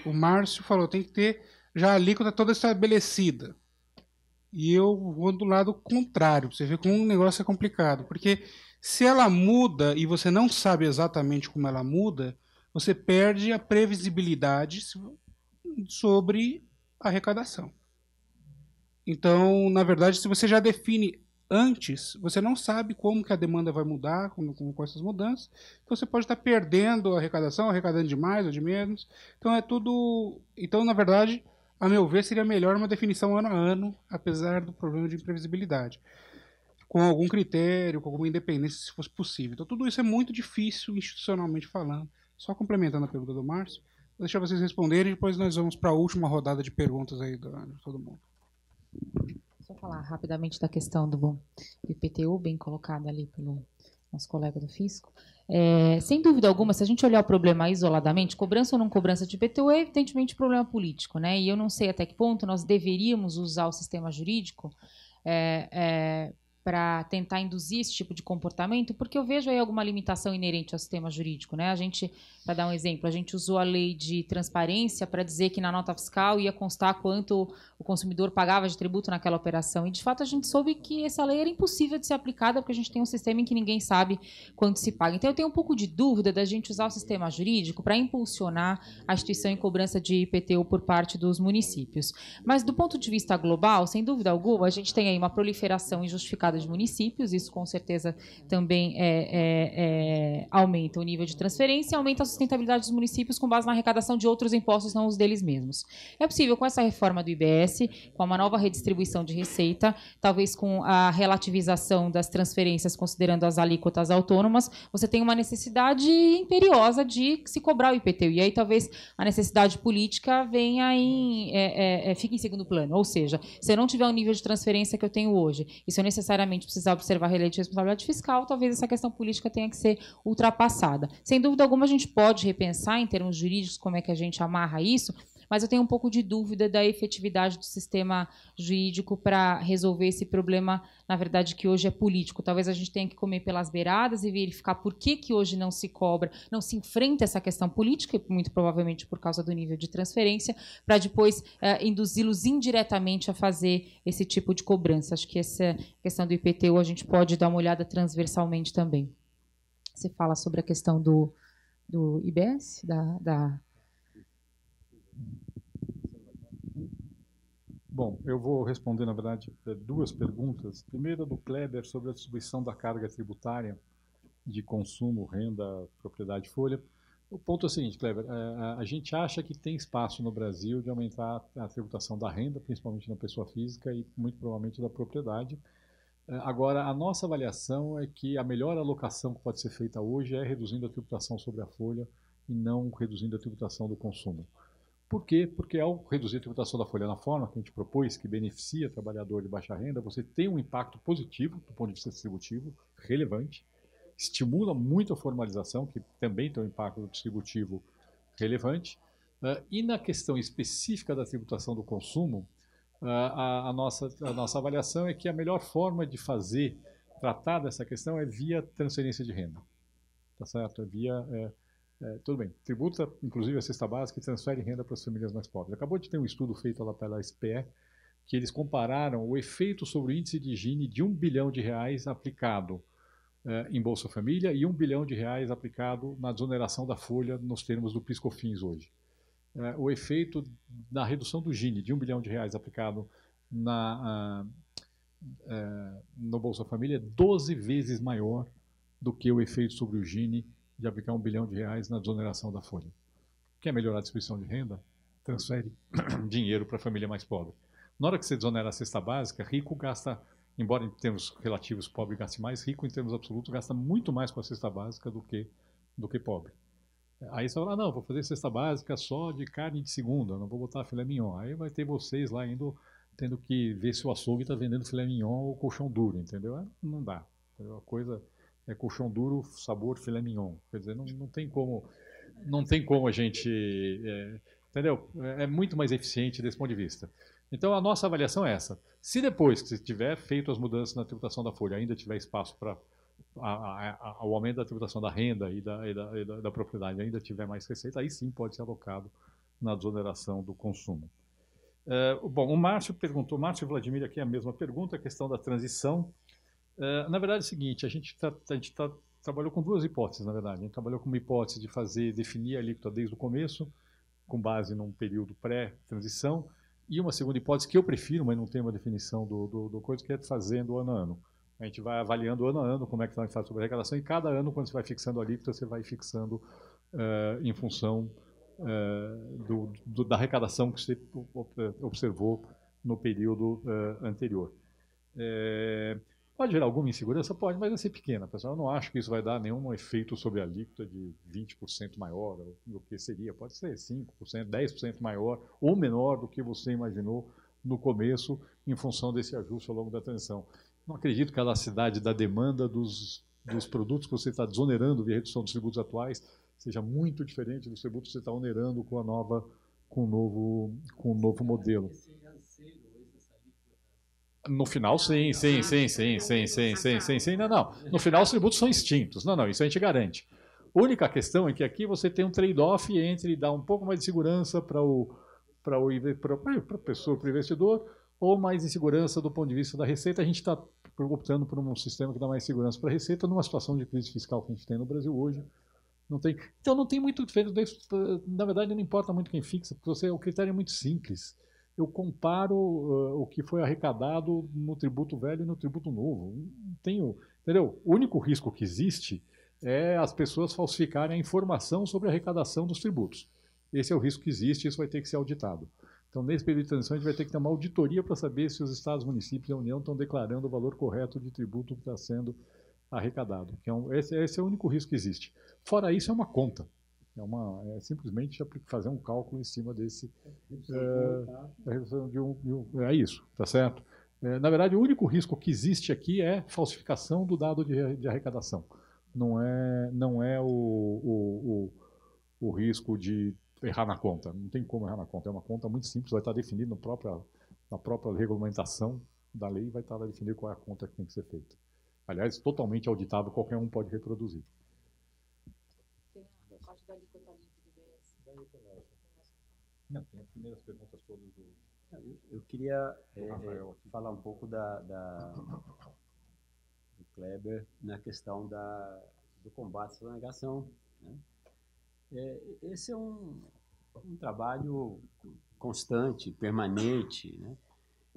[SPEAKER 1] O Márcio falou, tem que ter já a alíquota toda estabelecida. E eu vou do lado contrário, para você ver como um negócio é complicado. Porque se ela muda e você não sabe exatamente como ela muda, você perde a previsibilidade sobre a arrecadação. Então, na verdade, se você já define antes, você não sabe como que a demanda vai mudar com essas mudanças. Então, você pode estar perdendo a arrecadação, arrecadando de mais ou de menos. Então, Então, na verdade, a meu ver, seria melhor uma definição ano a ano, apesar do problema de imprevisibilidade. Com algum critério, com alguma independência, se fosse possível. Então, tudo isso é muito difícil, institucionalmente falando. Só complementando a pergunta do Márcio, vou deixar vocês responderem e depois nós vamos para a última rodada de perguntas aí de todo mundo.
[SPEAKER 6] Só falar rapidamente da questão do IPTU, bem colocada ali pelo nosso colega do Fisco. Sem dúvida alguma, se a gente olhar o problema isoladamente, cobrança ou não cobrança de IPTU é evidentemente problema político, né? E eu não sei até que ponto nós deveríamos usar o sistema jurídico para tentar induzir esse tipo de comportamento, porque eu vejo aí alguma limitação inerente ao sistema jurídico, né? Para dar um exemplo, a gente usou a lei de transparência para dizer que na nota fiscal ia constar quanto o consumidor pagava de tributo naquela operação, e de fato a gente soube que essa lei era impossível de ser aplicada porque a gente tem um sistema em que ninguém sabe quanto se paga. Então eu tenho um pouco de dúvida da gente usar o sistema jurídico para impulsionar a instituição em cobrança de IPTU por parte dos municípios. Mas do ponto de vista global, sem dúvida alguma, a gente tem aí uma proliferação injustificada de municípios, isso com certeza também aumenta o nível de transferência e aumenta a sustentabilidade dos municípios com base na arrecadação de outros impostos, não os deles mesmos. É possível, com essa reforma do IBS, com uma nova redistribuição de receita, talvez com a relativização das transferências, considerando as alíquotas autônomas, você tem uma necessidade imperiosa de se cobrar o IPTU. E aí talvez a necessidade política venha fique em segundo plano. Ou seja, se eu não tiver o nível de transferência que eu tenho hoje, e se eu necessariamente precisar observar a lei de responsabilidade fiscal, talvez essa questão política tenha que ser ultrapassada. Sem dúvida alguma, a gente pode repensar em termos jurídicos como é que a gente amarra isso, mas eu tenho um pouco de dúvida da efetividade do sistema jurídico para resolver esse problema, na verdade, que hoje é político. Talvez a gente tenha que comer pelas beiradas e verificar por que hoje não se cobra, não se enfrenta essa questão política, muito provavelmente por causa do nível de transferência, para depois induzi-los indiretamente a fazer esse tipo de cobrança. Acho que essa questão do IPTU a gente pode dar uma olhada transversalmente também. Você fala sobre a questão do IBS,
[SPEAKER 5] Bom, eu vou responder, na verdade, duas perguntas. Primeiro, do Kleber, sobre a distribuição da carga tributária de consumo, renda, propriedade, folha. O ponto é o seguinte, Kleber, a gente acha que tem espaço no Brasil de aumentar a tributação da renda, principalmente na pessoa física e muito provavelmente da propriedade. Agora, a nossa avaliação é que a melhor alocação que pode ser feita hoje é reduzindo a tributação sobre a folha e não reduzindo a tributação do consumo. Por quê? Porque ao reduzir a tributação da folha na forma que a gente propôs, que beneficia trabalhador de baixa renda, você tem um impacto positivo do ponto de vista distributivo, relevante, estimula muito a formalização, que também tem um impacto distributivo relevante, e na questão específica da tributação do consumo, a nossa avaliação é que a melhor forma de tratar dessa questão é via transferência de renda. Tá certo? Tudo bem, tributa inclusive a cesta básica e transfere renda para as famílias mais pobres. Acabou de ter um estudo feito lá pela SPE, que eles compararam o efeito sobre o índice de Gini de R$1 bilhão aplicado em Bolsa Família e R$1 bilhão aplicado na desoneração da folha nos termos do PIS/COFINS hoje. O efeito da redução do Gini de R$1 bilhão aplicado no Bolsa Família é 12 vezes maior do que o efeito sobre o Gini de aplicar R$1 bilhão na desoneração da folha. Quer melhorar a distribuição de renda? Transfere dinheiro para a família mais pobre. Na hora que você desonera a cesta básica, rico gasta, embora em termos relativos pobre gaste mais, rico em termos absolutos gasta muito mais com a cesta básica do que pobre. Aí você fala, não, vou fazer cesta básica só de carne de segunda, não vou botar filé mignon. Aí vai ter vocês lá tendo que ver se o açougue está vendendo filé mignon ou colchão duro, entendeu? Não dá. Entendeu? A coisa é colchão duro, sabor filé mignon. Quer dizer, não tem como a gente... entendeu? É muito mais eficiente desse ponto de vista. Então, a nossa avaliação é essa. Se depois que você tiver feito as mudanças na tributação da folha, ainda tiver espaço para o aumento da tributação da renda e da propriedade, ainda tiver mais receita, aí sim pode ser alocado na desoneração do consumo. Bom, o Márcio perguntou, Márcio e Vladimir aqui a mesma pergunta, a questão da transição. Na verdade é o seguinte, a gente trabalhou com duas hipóteses, na verdade. A gente trabalhou com uma hipótese de definir a alíquota desde o começo, com base num período pré-transição, e uma segunda hipótese que eu prefiro, mas não tem uma definição do coisa, que é fazendo ano a ano. A gente vai avaliando ano a ano como é que está a fase sobre a arrecadação, e cada ano, quando você vai fixando a alíquota, você vai fixando em função da arrecadação que você observou no período anterior. Pode gerar alguma insegurança? Pode, mas vai ser pequena, pessoal. Eu não acho que isso vai dar nenhum efeito sobre a alíquota de 20% maior do que seria. Pode ser 5%, 10% maior ou menor do que você imaginou no começo, em função desse ajuste ao longo da transição. Não acredito que a elasticidade da demanda dos produtos que você está desonerando via redução dos tributos atuais seja muito diferente dos tributos que você está onerando com o novo modelo. No final, sim. Não. No final, os tributos são extintos. Não, isso a gente garante. A única questão é que aqui você tem um trade-off entre dar um pouco mais de segurança para o investidor ou mais insegurança do ponto de vista da receita. A gente está optando por um sistema que dá mais segurança para a receita numa situação de crise fiscal que a gente tem no Brasil hoje. Então, não tem muito diferente. Na verdade, não importa muito quem fixa, porque o critério é muito simples. Eu comparo o que foi arrecadado no tributo velho e no tributo novo. Entendeu? O único risco que existe é as pessoas falsificarem a informação sobre a arrecadação dos tributos. Esse é o risco que existe e isso vai ter que ser auditado. Então, nesse período de transição, a gente vai ter que ter uma auditoria para saber se os estados, municípios e a União estão declarando o valor correto de tributo que está sendo arrecadado. Esse é o único risco que existe. Fora isso, é uma conta. É simplesmente fazer um cálculo em cima desse... É isso, tá certo? Na verdade, o único risco que existe aqui é falsificação do dado de arrecadação. Não é o risco de errar na conta. Não tem como errar na conta. É uma conta muito simples, vai estar definido na própria regulamentação da lei, vai estar definido qual é a conta que tem que ser feita. Aliás, totalmente auditável, qualquer um pode reproduzir. Não, tem as primeiras perguntas todas do...
[SPEAKER 7] Eu queria falar um pouco do Kleber na questão do combate à sonegação. Né? Esse é um trabalho constante, permanente, né?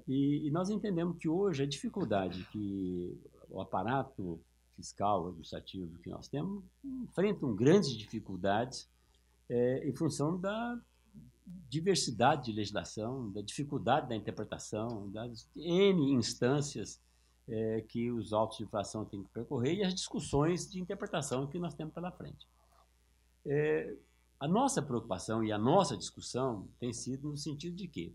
[SPEAKER 7] E nós entendemos que hoje a dificuldade que o aparato fiscal, administrativo que nós temos, enfrentam grandes dificuldades em função da diversidade de legislação, da dificuldade da interpretação, das N instâncias que os autos de infração têm que percorrer e as discussões de interpretação que nós temos pela frente. A nossa preocupação e a nossa discussão tem sido no sentido de que,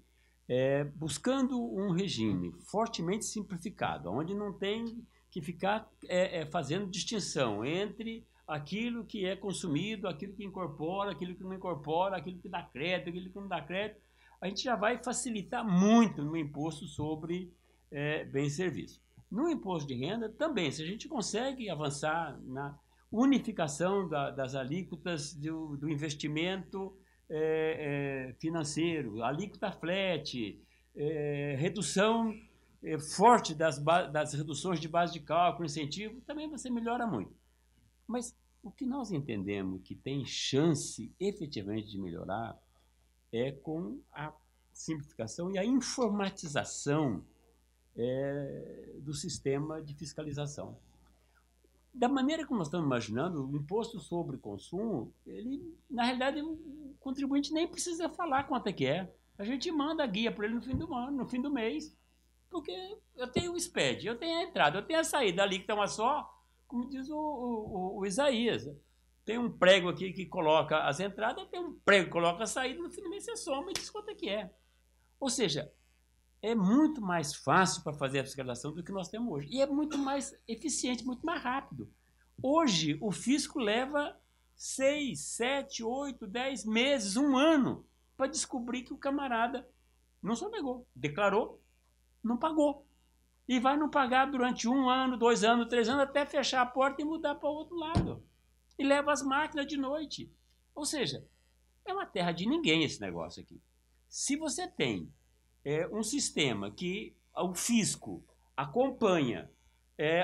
[SPEAKER 7] buscando um regime fortemente simplificado, onde não tem que ficar fazendo distinção entre aquilo que é consumido, aquilo que incorpora, aquilo que não incorpora, aquilo que dá crédito, aquilo que não dá crédito, a gente já vai facilitar muito no imposto sobre bens e serviços. No imposto de renda também, se a gente consegue avançar na unificação das alíquotas do investimento financeiro, alíquota flat, redução forte das reduções de base de cálculo, incentivo, também você melhora muito. Mas o que nós entendemos que tem chance efetivamente de melhorar é com a simplificação e a informatização do sistema de fiscalização. Da maneira como nós estamos imaginando, o imposto sobre consumo, ele, na realidade, o contribuinte nem precisa falar quanto é que é. A gente manda a guia para ele no fim do ano, no fim do mês, porque eu tenho o SPED, eu tenho a entrada, eu tenho a saída ali, que está uma só, como diz o Isaías. Tem um prego aqui que coloca as entradas, tem um prego que coloca a saída, no fim do mês você soma e diz quanto é que é. Ou seja, é muito mais fácil para fazer a fiscalização do que nós temos hoje. E é muito mais eficiente, muito mais rápido. Hoje, o fisco leva 6, 7, 8, 10 meses, um ano, para descobrir que o camarada não sonegou, declarou, não pagou. E vai não pagar durante 1 ano, 2 anos, 3 anos, até fechar a porta e mudar para o outro lado. E leva as máquinas de noite. Ou seja, é uma terra de ninguém esse negócio aqui. Se você tem um sistema que o fisco acompanha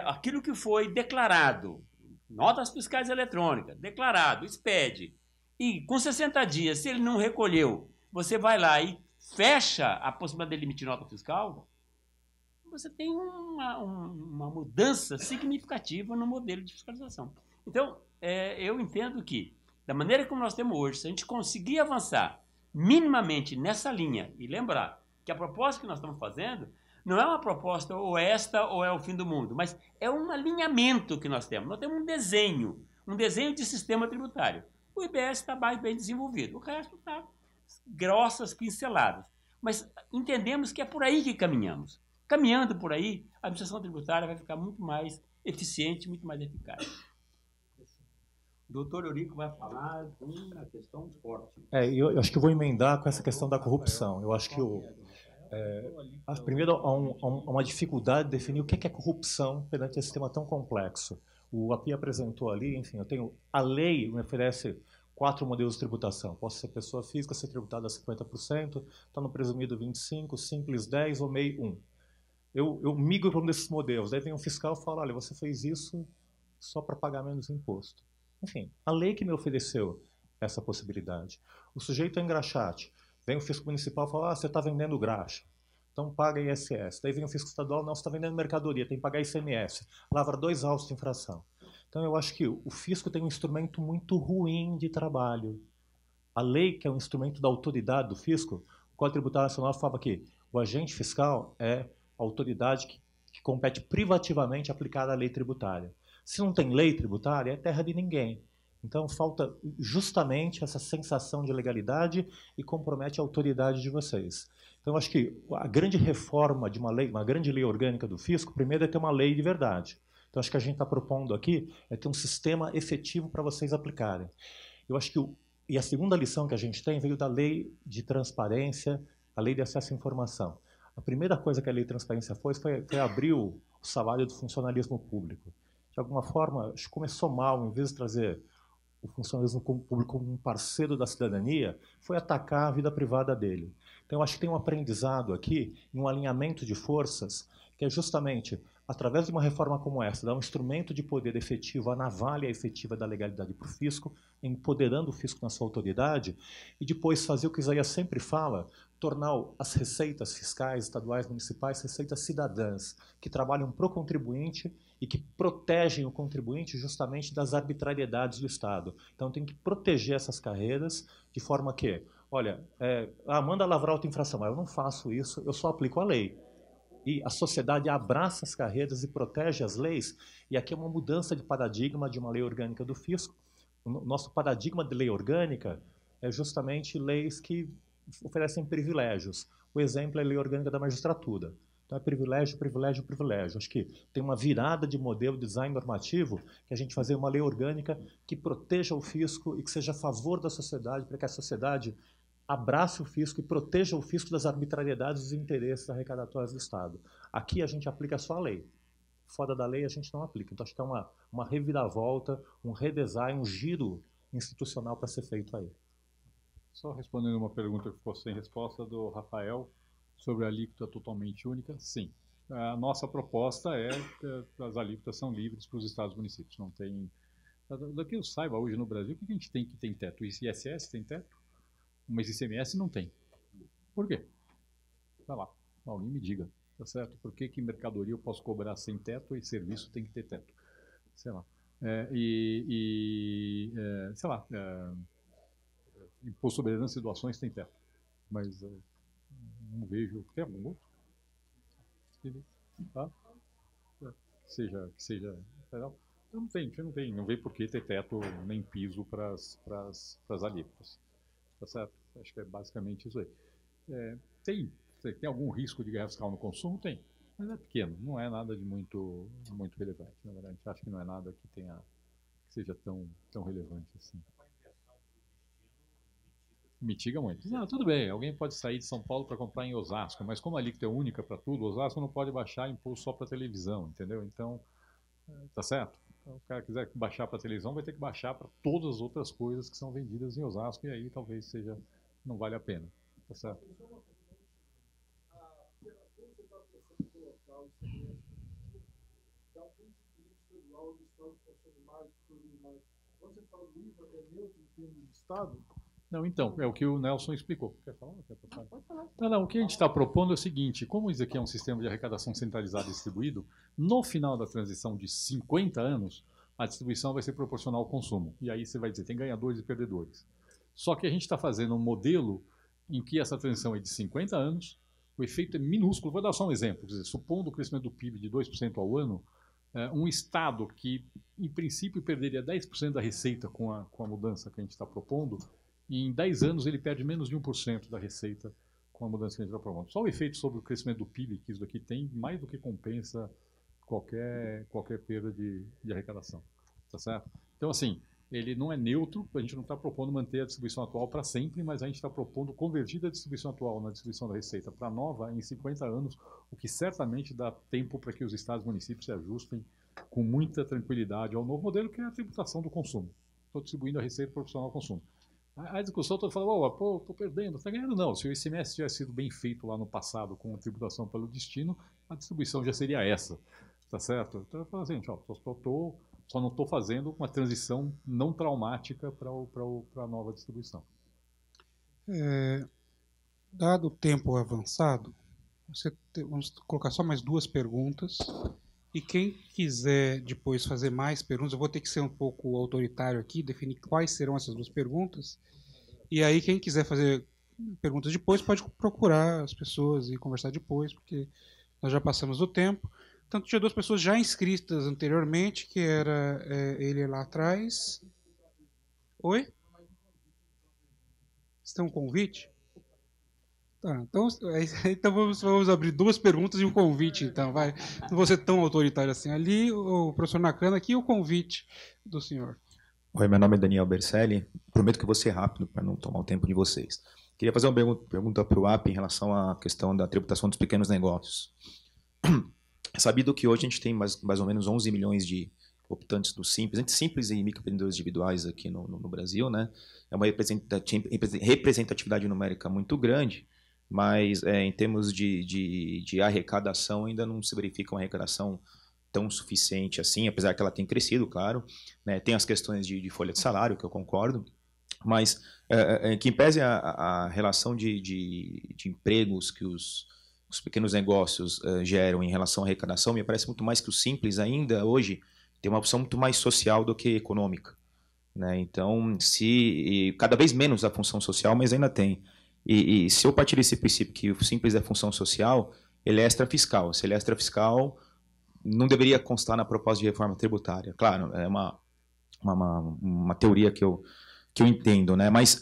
[SPEAKER 7] aquilo que foi declarado, notas fiscais eletrônicas, declarado, SPED, e com 60 dias, se ele não recolheu, você vai lá e fecha a possibilidade de emitir nota fiscal, você tem uma mudança significativa no modelo de fiscalização. Então, eu entendo que, da maneira como nós temos hoje, se a gente conseguir avançar minimamente nessa linha, e lembrar que a proposta que nós estamos fazendo não é uma proposta ou esta ou é o fim do mundo, mas é um alinhamento que nós temos. Nós temos um desenho de sistema tributário. O IBS está mais bem desenvolvido, o resto está grossas pinceladas. Mas entendemos que é por aí que caminhamos. Caminhando por aí, a administração tributária vai ficar muito mais eficiente, muito mais eficaz. O doutor Eurico vai falar de uma questão forte.
[SPEAKER 4] Eu acho que eu vou emendar com essa questão da corrupção. Eu acho que primeiro há uma dificuldade de definir o que é corrupção perante esse sistema tão complexo. O API apresentou ali, enfim, a lei me oferece 4 modelos de tributação. Posso ser pessoa física, ser tributada a 50%, está no presumido 25%, simples 10% ou MEI 1%. Eu migro para um desses modelos. Daí vem um fiscal e fala, olha, você fez isso só para pagar menos imposto. Enfim, a lei que me ofereceu essa possibilidade. O sujeito é engraxate. Vem o fisco municipal e fala, você está vendendo graxa, então paga ISS. Daí vem o fisco estadual, não, você está vendendo mercadoria, tem que pagar ICMS. Lavra 2 autos de infração. Então eu acho que o fisco tem um instrumento muito ruim de trabalho. A lei, que é um instrumento da autoridade do fisco, o Código Tributário Nacional fala que o agente fiscal é a autoridade que compete privativamente aplicar a lei tributária. Se não tem lei tributária, é terra de ninguém. Então, falta justamente essa sensação de legalidade e compromete a autoridade de vocês. Então, eu acho que a grande reforma de uma grande lei orgânica do fisco, primeiro é ter uma lei de verdade. Então, acho que a gente está propondo aqui é ter um sistema efetivo para vocês aplicarem. Eu acho que e a segunda lição que a gente tem veio da lei de transparência, a lei de acesso à informação. A primeira coisa que a lei de transparência foi abrir o salário do funcionalismo público. De alguma forma, acho que começou mal, em vez de trazer o funcionalismo público como um parceiro da cidadania, foi atacar a vida privada dele. Então, eu acho que tem um aprendizado aqui, um alinhamento de forças, que é justamente, através de uma reforma como essa, dar um instrumento de poder efetivo, a navalha efetiva da legalidade para o fisco, empoderando o fisco na sua autoridade, e depois fazer o que Isaías sempre fala, tornar as receitas fiscais, estaduais, municipais, receitas cidadãs, que trabalham para o contribuinte e que protegem o contribuinte justamente das arbitrariedades do Estado. Então, tem que proteger essas carreiras de forma que, olha, manda lavrar auto-infração, mas eu não faço isso, eu só aplico a lei. E a sociedade abraça as carreiras e protege as leis, e aqui é uma mudança de paradigma de uma lei orgânica do fisco. O nosso paradigma de lei orgânica é justamente leis que oferecem privilégios. O exemplo é a lei orgânica da magistratura. Então é privilégio, privilégio, privilégio. Acho que tem uma virada de modelo de design normativo que a gente fazer uma lei orgânica que proteja o fisco e que seja a favor da sociedade, para que a sociedade abrace o fisco e proteja o fisco das arbitrariedades dos interesses arrecadatórios do Estado. Aqui a gente aplica só a lei. Fora da lei a gente não aplica. Então acho que é uma reviravolta, um redesign, um giro institucional para ser feito aí.
[SPEAKER 5] Só respondendo uma pergunta que ficou sem resposta do Rafael sobre a alíquota totalmente única, sim. A nossa proposta é que as alíquotas são livres para os estados e municípios. Não tem... Do que eu saiba hoje no Brasil, o que a gente tem que tem teto? O ICSS tem teto, mas o ICMS não tem. Por quê? Vai lá, alguém me diga, tá certo? Por que mercadoria eu posso cobrar sem teto e serviço tem que ter teto? Sei lá. Sei lá, imposto sobre herança e doações tem teto, mas não vejo... Tem algum outro? Tá? Que seja federal. Não tem, não vê por que ter teto nem piso para as alíquotas. Tá certo? Acho que é basicamente isso aí. Tem algum risco de guerra fiscal no consumo? Tem, mas é pequeno, não é nada de muito relevante. Na verdade, acho que não é nada que seja tão relevante assim. Mitiga muito. Não, tudo bem, alguém pode sair de São Paulo para comprar em Osasco, mas como a alíquota é única para tudo, Osasco não pode baixar imposto só para televisão, entendeu? Então, tá certo? Então, se o cara quiser baixar para televisão, vai ter que baixar para todas as outras coisas que são vendidas em Osasco, e aí talvez não vale a pena, tá certo?
[SPEAKER 12] Quando você fala do IVA, é neutro em termos de Estado?
[SPEAKER 5] Não, então, é o que o Nelson explicou. Quer falar? Pode falar. Não, o que a gente está propondo é o seguinte, como isso aqui é um sistema de arrecadação centralizado e distribuído, no final da transição de 50 anos, a distribuição vai ser proporcional ao consumo. E aí você vai dizer, tem ganhadores e perdedores. Só que a gente está fazendo um modelo em que essa transição é de 50 anos, o efeito é minúsculo. Vou dar só um exemplo. Quer dizer, supondo o crescimento do PIB de 2% ao ano, um Estado que, em princípio, perderia 10% da receita com a mudança que a gente está propondo, em 10 anos ele perde menos de 1% da receita com a mudança que a gente está propondo. Só o efeito sobre o crescimento do PIB que isso daqui tem, mais do que compensa qualquer perda de arrecadação. Tá certo? Então, assim, ele não é neutro, a gente não está propondo manter a distribuição atual para sempre, mas a gente está propondo convertir a distribuição atual na distribuição da receita para nova em 50 anos, o que certamente dá tempo para que os estados e municípios se ajustem com muita tranquilidade ao novo modelo, que é a tributação do consumo. Estou distribuindo a receita proporcional ao consumo. A discussão toda fala, pô, estou perdendo, está ganhando. Não, se o ICMS tivesse sido bem feito lá no passado com a tributação pelo destino, a distribuição já seria essa, tá certo? Então eu falo assim, só não estou fazendo uma transição não traumática para a nova distribuição.
[SPEAKER 1] Dado o tempo avançado, vamos colocar só mais 2 perguntas. E quem quiser depois fazer mais perguntas, eu vou ter que ser um pouco autoritário aqui, definir quais serão essas 2 perguntas. E aí quem quiser fazer perguntas depois pode procurar as pessoas e conversar depois, porque nós já passamos do tempo. Tanto tinha 2 pessoas já inscritas anteriormente, que era ele lá atrás. Oi? Você tem um convite? Tá, então vamos abrir 2 perguntas e um convite, então, vai. Não vou ser tão autoritário assim. Ali, o professor Nakano, aqui o convite do senhor.
[SPEAKER 13] Oi, meu nome é Daniel Berselli. Prometo que eu vou ser rápido para não tomar o tempo de vocês. Queria fazer uma pergunta para o AP em relação à questão da tributação dos pequenos negócios. É sabido que hoje a gente tem mais ou menos 11 milhões de optantes do Simples, entre simples e microempreendedores individuais aqui no Brasil, né? É uma representatividade numérica muito grande, mas em termos de arrecadação ainda não se verifica uma arrecadação tão suficiente assim, apesar que ela tem crescido, claro, né? Tem as questões de folha de salário, que eu concordo, mas que em pese a relação de empregos que os pequenos negócios geram em relação à arrecadação, me parece muito mais que o Simples ainda hoje tem uma opção muito mais social do que econômica, né? Então, cada vez menos a função social, mas ainda tem. E se eu partir desse princípio que o Simples é função social, ele é extrafiscal. Se ele é extrafiscal, não deveria constar na proposta de reforma tributária. Claro, é uma teoria que eu entendo, né? Mas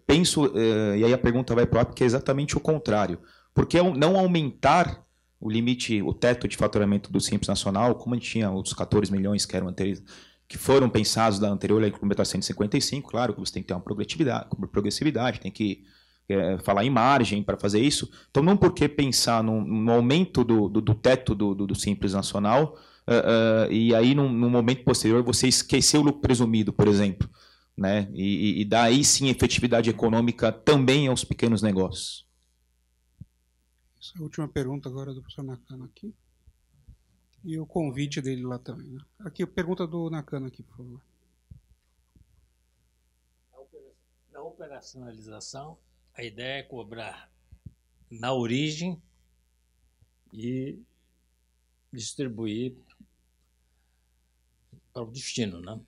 [SPEAKER 13] penso, e aí a pergunta vai para o AP, que é exatamente o contrário. Por que não aumentar o limite, o teto de faturamento do Simples Nacional, como a gente tinha os 14 milhões que eram que foram pensados da anterior lei complementar 155, claro que você tem que ter uma progressividade, tem que falar em margem para fazer isso. Então, não por que pensar no aumento do teto do Simples Nacional e aí, num momento posterior, você esquecer o lucro presumido, por exemplo, né? E daí sim efetividade econômica também aos pequenos negócios.
[SPEAKER 1] Essa é a última pergunta agora do professor Nakano aqui. E o convite dele lá também. Né? Aqui, a pergunta do Nakano aqui, por favor.
[SPEAKER 14] Na operacionalização, a ideia é cobrar na origem e distribuir para o destino, né?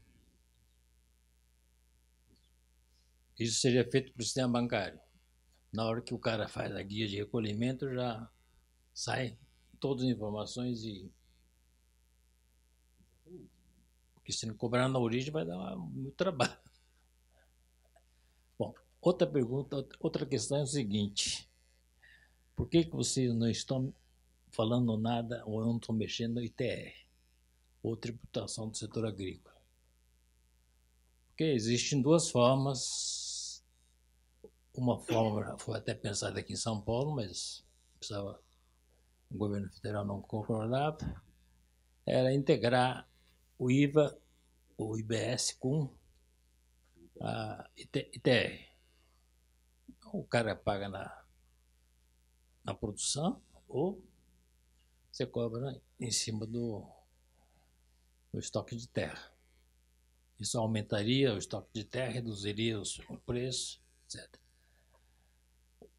[SPEAKER 14] Isso seria feito pelo sistema bancário. Na hora que o cara faz a guia de recolhimento, já sai todas as informações e... Porque se não cobrar na origem vai dar muito trabalho. Bom, outra pergunta, outra questão é o seguinte. Por que vocês não estão falando nada ou não estão mexendo no ITR, ou tributação do setor agrícola? Porque existem duas formas. Uma forma foi até pensada aqui em São Paulo, mas o governo federal não concordava, era integrar o IVA, o IBS com a ITR. O cara paga na produção ou você cobra em cima do estoque de terra. Isso aumentaria o estoque de terra, reduziria o preço, etc.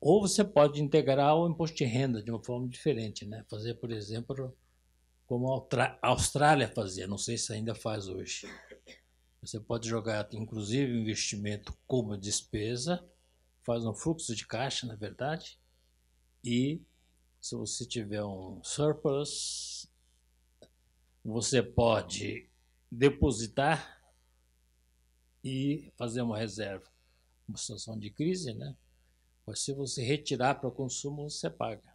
[SPEAKER 14] Ou você pode integrar o imposto de renda de uma forma diferente, né? Fazer, por exemplo, como a Austrália fazia, não sei se ainda faz hoje. Você pode jogar, inclusive, investimento como despesa, faz um fluxo de caixa, na verdade, e se você tiver um surplus, você pode depositar e fazer uma reserva. Uma situação de crise, né? Mas se você retirar para consumo, você paga.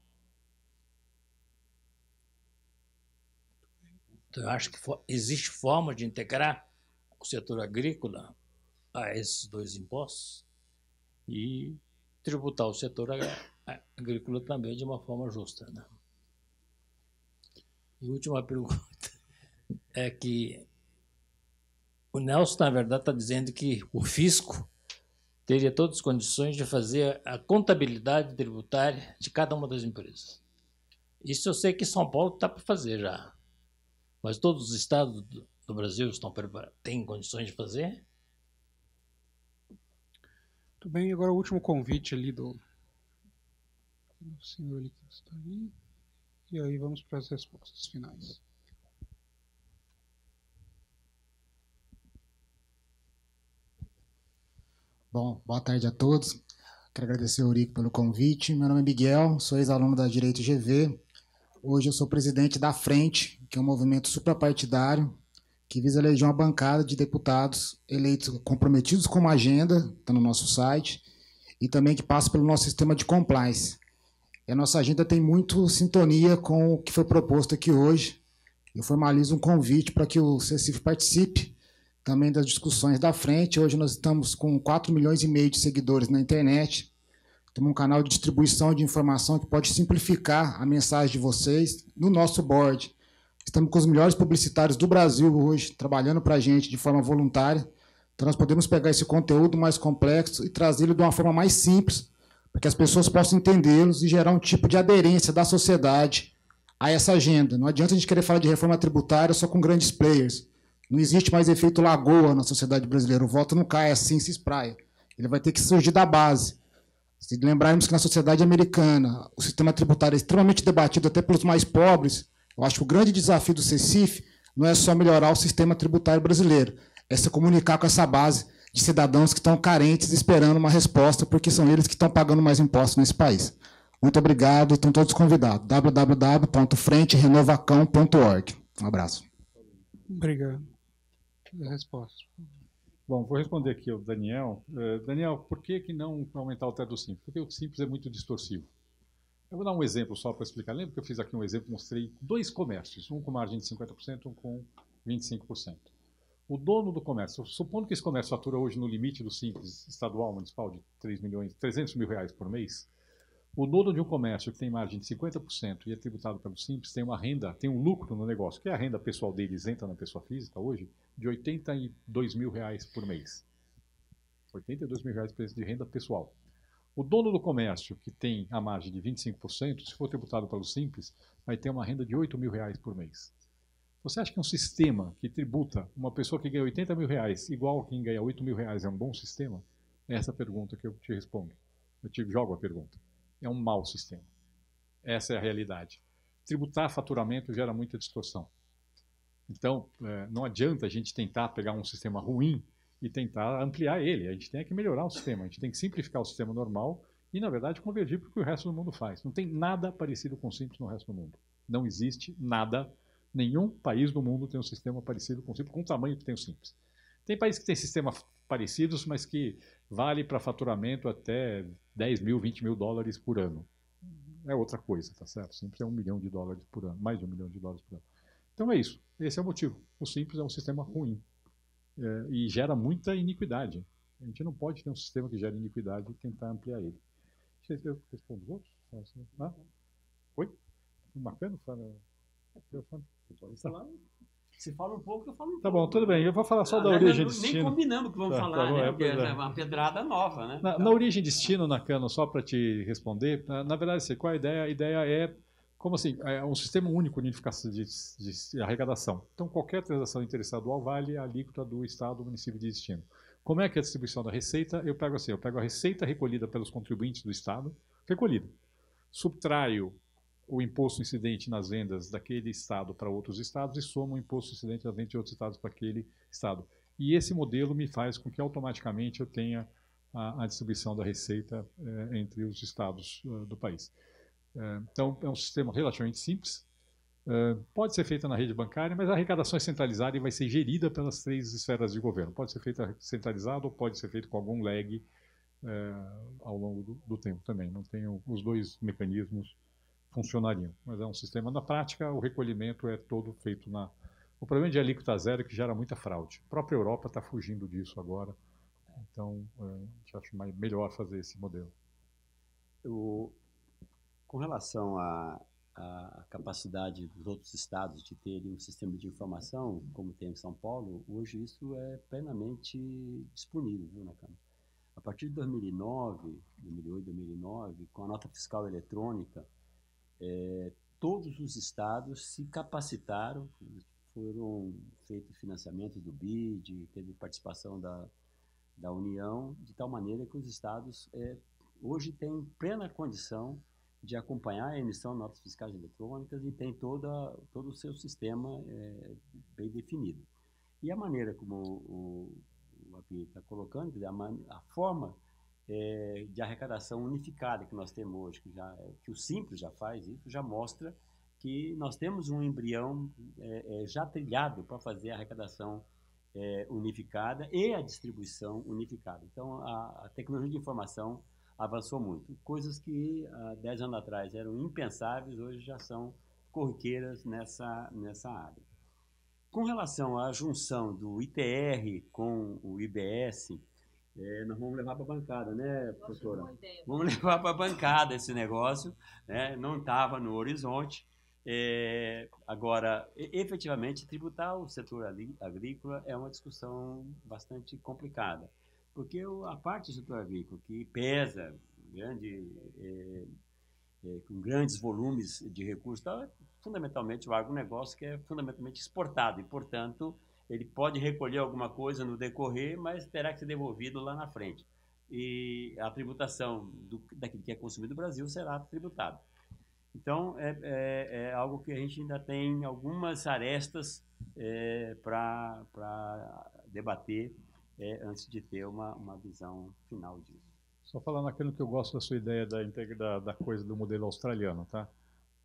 [SPEAKER 14] Então, eu acho que existe forma de integrar o setor agrícola a esses dois impostos e tributar o setor agrícola também de uma forma justa, né? E a última pergunta é que o Nelson, na verdade, está dizendo que o fisco teria todas as condições de fazer a contabilidade tributária de cada uma das empresas. Isso eu sei que São Paulo está para fazer já. Mas todos os estados do Brasil têm condições de fazer?
[SPEAKER 1] Muito bem, agora o último convite ali do senhor ali que está ali. E aí vamos para as respostas finais.
[SPEAKER 15] Bom, boa tarde a todos. Quero agradecer ao Eurico pelo convite. Meu nome é Miguel, sou ex-aluno da Direito GV. Hoje eu sou presidente da Frente, que é um movimento suprapartidário que visa eleger uma bancada de deputados eleitos comprometidos com uma agenda, está no nosso site, e também que passa pelo nosso sistema de compliance. E a nossa agenda tem muito sintonia com o que foi proposto aqui hoje. Eu formalizo um convite para que o CECIF participe também das discussões da Frente. Hoje nós estamos com 4,5 milhões de seguidores na internet. Temos um canal de distribuição de informação que pode simplificar a mensagem de vocês no nosso board. Estamos com os melhores publicitários do Brasil hoje, trabalhando para a gente de forma voluntária. Então nós podemos pegar esse conteúdo mais complexo e trazê-lo de uma forma mais simples, para que as pessoas possam entendê-los e gerar um tipo de aderência da sociedade a essa agenda. Não adianta a gente querer falar de reforma tributária só com grandes players. Não existe mais efeito lagoa na sociedade brasileira. O voto não cai assim, se espraia. Ele vai ter que surgir da base. Se lembrarmos que na sociedade americana o sistema tributário é extremamente debatido até pelos mais pobres, eu acho que o grande desafio do CECIF não é só melhorar o sistema tributário brasileiro, é se comunicar com essa base de cidadãos que estão carentes esperando uma resposta, porque são eles que estão pagando mais impostos nesse país. Muito obrigado, estão todos convidados. www.frenterenovacão.org. Um abraço.
[SPEAKER 1] Obrigado. A resposta.
[SPEAKER 5] Bom, vou responder aqui ao Daniel. Daniel, por que não aumentar o teto do Simples? Porque o Simples é muito distorsivo. Eu vou dar um exemplo só para explicar. Lembra que eu fiz aqui um exemplo, mostrei 2 comércios, um com margem de 50%, um com 25%. O dono do comércio, supondo que esse comércio fatura hoje no limite do Simples estadual, municipal, de 300 mil reais por mês, o dono de um comércio que tem margem de 50% e é tributado pelo Simples tem uma renda, tem um lucro no negócio, que é a renda pessoal dele isenta na pessoa física hoje, de 82 mil reais por mês. 82 mil reais de renda pessoal. O dono do comércio, que tem a margem de 25%, se for tributado pelo Simples, vai ter uma renda de 8 mil reais por mês. Você acha que um sistema que tributa uma pessoa que ganha 80 mil reais igual a quem ganha 8 mil reais é um bom sistema? É essa a pergunta que eu te respondo. Eu te jogo a pergunta. É um mau sistema. Essa é a realidade. Tributar faturamento gera muita distorção. Então, não adianta a gente tentar pegar um sistema ruim e tentar ampliar ele. A gente tem que melhorar o sistema, a gente tem que simplificar o sistema normal e, na verdade, convergir para o que o resto do mundo faz. Não tem nada parecido com o Simples no resto do mundo. Não existe nada, nenhum país do mundo tem um sistema parecido com o Simples, com o tamanho que tem o Simples. Tem países que têm sistemas parecidos, mas que vale para faturamento até 10 mil, 20 mil dólares por ano. É outra coisa, tá certo? O Simples é $1 milhão por ano, mais de $1 milhão por ano. Então é isso, esse é o motivo. O Simples é um sistema ruim e gera muita iniquidade. A gente não pode ter um sistema que gera iniquidade e tentar ampliar ele. Eu respondo os outros? Ah? Oi? Marcando?
[SPEAKER 7] Pode falar. Se fala um pouco, eu falo um pouco.
[SPEAKER 5] Tá bom, tudo bem. Eu vou falar só da origem e destino.
[SPEAKER 7] Nem combinamos que vamos falar, né? Porque é uma pedrada nova, né?
[SPEAKER 5] Na origem e destino, Nakano, só para te responder, na verdade, qual a ideia? A ideia é, como assim, é um sistema único de unificação de arrecadação. Então, qualquer transação interestadual vale a alíquota do Estado, do município de destino. Como é que é a distribuição da receita? Eu pego a receita recolhida pelos contribuintes do Estado, recolhida. Subtraio o imposto incidente nas vendas daquele estado para outros estados e soma o imposto incidente nas vendas de outros estados para aquele estado. E esse modelo me faz com que automaticamente eu tenha a distribuição da receita entre os estados do país. Então, é um sistema relativamente simples. Pode ser feita na rede bancária, mas a arrecadação é centralizada e vai ser gerida pelas 3 esferas de governo. Pode ser feita centralizado ou pode ser feito com algum lag ao longo do tempo também. Não tenho os 2 mecanismos funcionariam. Mas é um sistema, na prática, o recolhimento é todo feito na... O problema de alíquota zero é que gera muita fraude. A própria Europa está fugindo disso agora. Então, a gente acha melhor fazer esse modelo.
[SPEAKER 7] Com relação à capacidade dos outros estados de terem um sistema de informação, como tem em São Paulo, hoje isso é plenamente disponível, viu, Nakano? A partir de 2008, 2009, com a nota fiscal eletrônica, todos os estados se capacitaram, foram feitos financiamentos do BID, teve participação da União, de tal maneira que os estados hoje têm plena condição de acompanhar a emissão de notas fiscais eletrônicas e tem todo o seu sistema bem definido. E a maneira como o API está colocando, a forma de arrecadação unificada que nós temos hoje, que o Simples já faz isso, já mostra que nós temos um embrião já trilhado para fazer a arrecadação unificada e a distribuição unificada. Então, a tecnologia de informação avançou muito. Coisas que há 10 anos atrás eram impensáveis, hoje já são corriqueiras nessa área. Com relação à junção do ITR com o IBS, nós vamos levar para a bancada, né, professora? Vamos levar para a bancada esse negócio, né? Não estava no horizonte. Agora, efetivamente, tributar o setor agrícola é uma discussão bastante complicada, porque a parte do setor agrícola que pesa com grandes volumes de recursos, é fundamentalmente o agronegócio, que é fundamentalmente exportado, e, portanto, ele pode recolher alguma coisa no decorrer, mas terá que ser devolvido lá na frente. E a tributação daquilo que é consumido no Brasil será tributado. Então, é algo que a gente ainda tem algumas arestas para debater antes de ter uma visão final disso.
[SPEAKER 5] Só falando naquilo que eu gosto da sua ideia da coisa do modelo australiano, tá?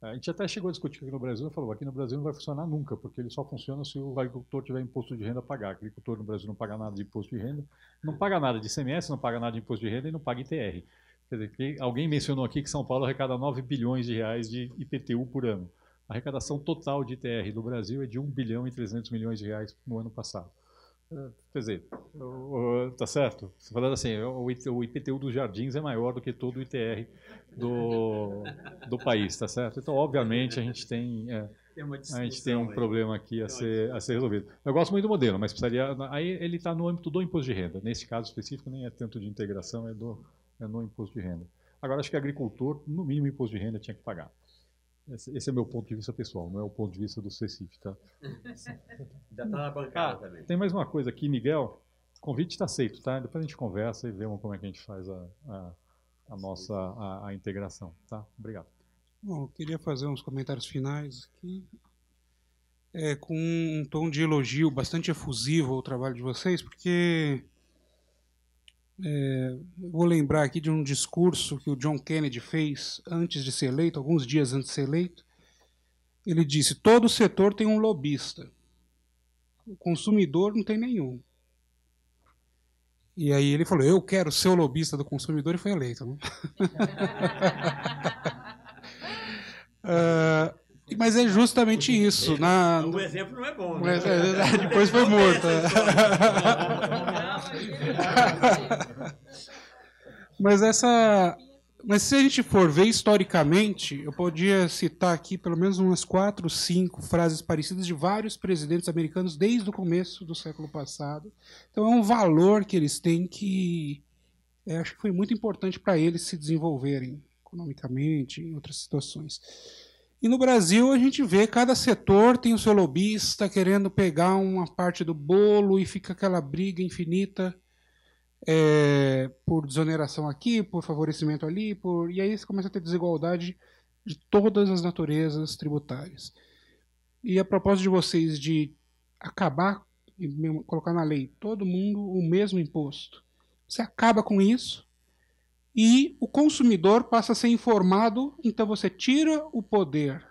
[SPEAKER 5] A gente até chegou a discutir aqui no Brasil e falou, aqui no Brasil não vai funcionar nunca, porque ele só funciona se o agricultor tiver imposto de renda a pagar. O agricultor no Brasil não paga nada de imposto de renda, não paga nada de ICMS, não paga nada de imposto de renda e não paga ITR. Quer dizer, alguém mencionou aqui que São Paulo arrecada 9 bilhões de reais de IPTU por ano. A arrecadação total de ITR do Brasil é de 1 bilhão e 300 milhões de reais no ano passado. Quer dizer, tá certo? Você falando assim, o IPTU dos Jardins é maior do que todo o ITR do país, tá certo? Então, obviamente, a gente tem um problema aqui a ser resolvido. Eu gosto muito do modelo, mas precisaria. Aí ele está no âmbito do imposto de renda. Nesse caso específico, nem é tanto de integração, é no imposto de renda. Agora, acho que agricultor, no mínimo, imposto de renda tinha que pagar. Esse é meu ponto de vista pessoal, não é o ponto de vista do CECIF, tá?
[SPEAKER 7] Já está na bancada também.
[SPEAKER 5] Tem mais uma coisa aqui, Miguel. O convite está aceito, tá? Depois a gente conversa e vemos como é que a gente faz a nossa integração, tá? Obrigado.
[SPEAKER 1] Bom, eu queria fazer uns comentários finais aqui, com um tom de elogio bastante efusivo ao trabalho de vocês, porque vou lembrar aqui de um discurso que o John Kennedy fez antes de ser eleito, alguns dias antes de ser eleito. Ele disse: todo setor tem um lobista, o consumidor não tem nenhum. E aí ele falou: eu quero ser o lobista do consumidor, e foi eleito. Né? Mas é justamente isso.
[SPEAKER 7] O exemplo não é bom, né?
[SPEAKER 1] Depois foi morto. Mas se a gente for ver historicamente, eu podia citar aqui pelo menos umas 4, 5 frases parecidas de vários presidentes americanos desde o começo do século passado. Então é um valor que eles têm que acho que foi muito importante para eles se desenvolverem economicamente, em outras situações. E no Brasil a gente vê cada setor tem o seu lobista querendo pegar uma parte do bolo e fica aquela briga infinita por desoneração aqui, por favorecimento ali, e aí você começa a ter desigualdade de todas as naturezas tributárias. E a proposta de vocês de acabar e colocar na lei todo mundo o mesmo imposto, você acaba com isso e o consumidor passa a ser informado, então você tira o poder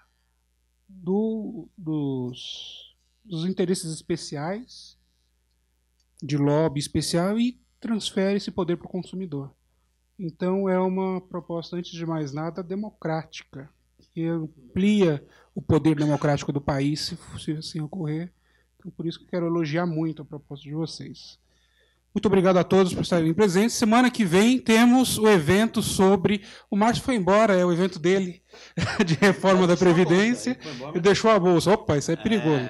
[SPEAKER 1] dos interesses especiais, de lobby especial, e transfere esse poder para o consumidor. Então é uma proposta, antes de mais nada, democrática, que amplia o poder democrático do país, se assim ocorrer. Então, por isso que eu quero elogiar muito a proposta de vocês. Muito obrigado a todos por estarem presentes. Semana que vem temos o evento sobre... O Márcio foi embora, é o evento dele, de reforma da Previdência, e deixou a bolsa. Opa, isso é perigoso.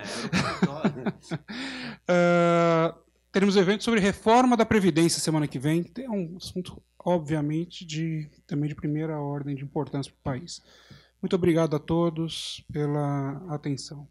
[SPEAKER 1] Teremos um evento sobre reforma da Previdência semana que vem, que é um assunto, obviamente, também de primeira ordem de importância para o país. Muito obrigado a todos pela atenção.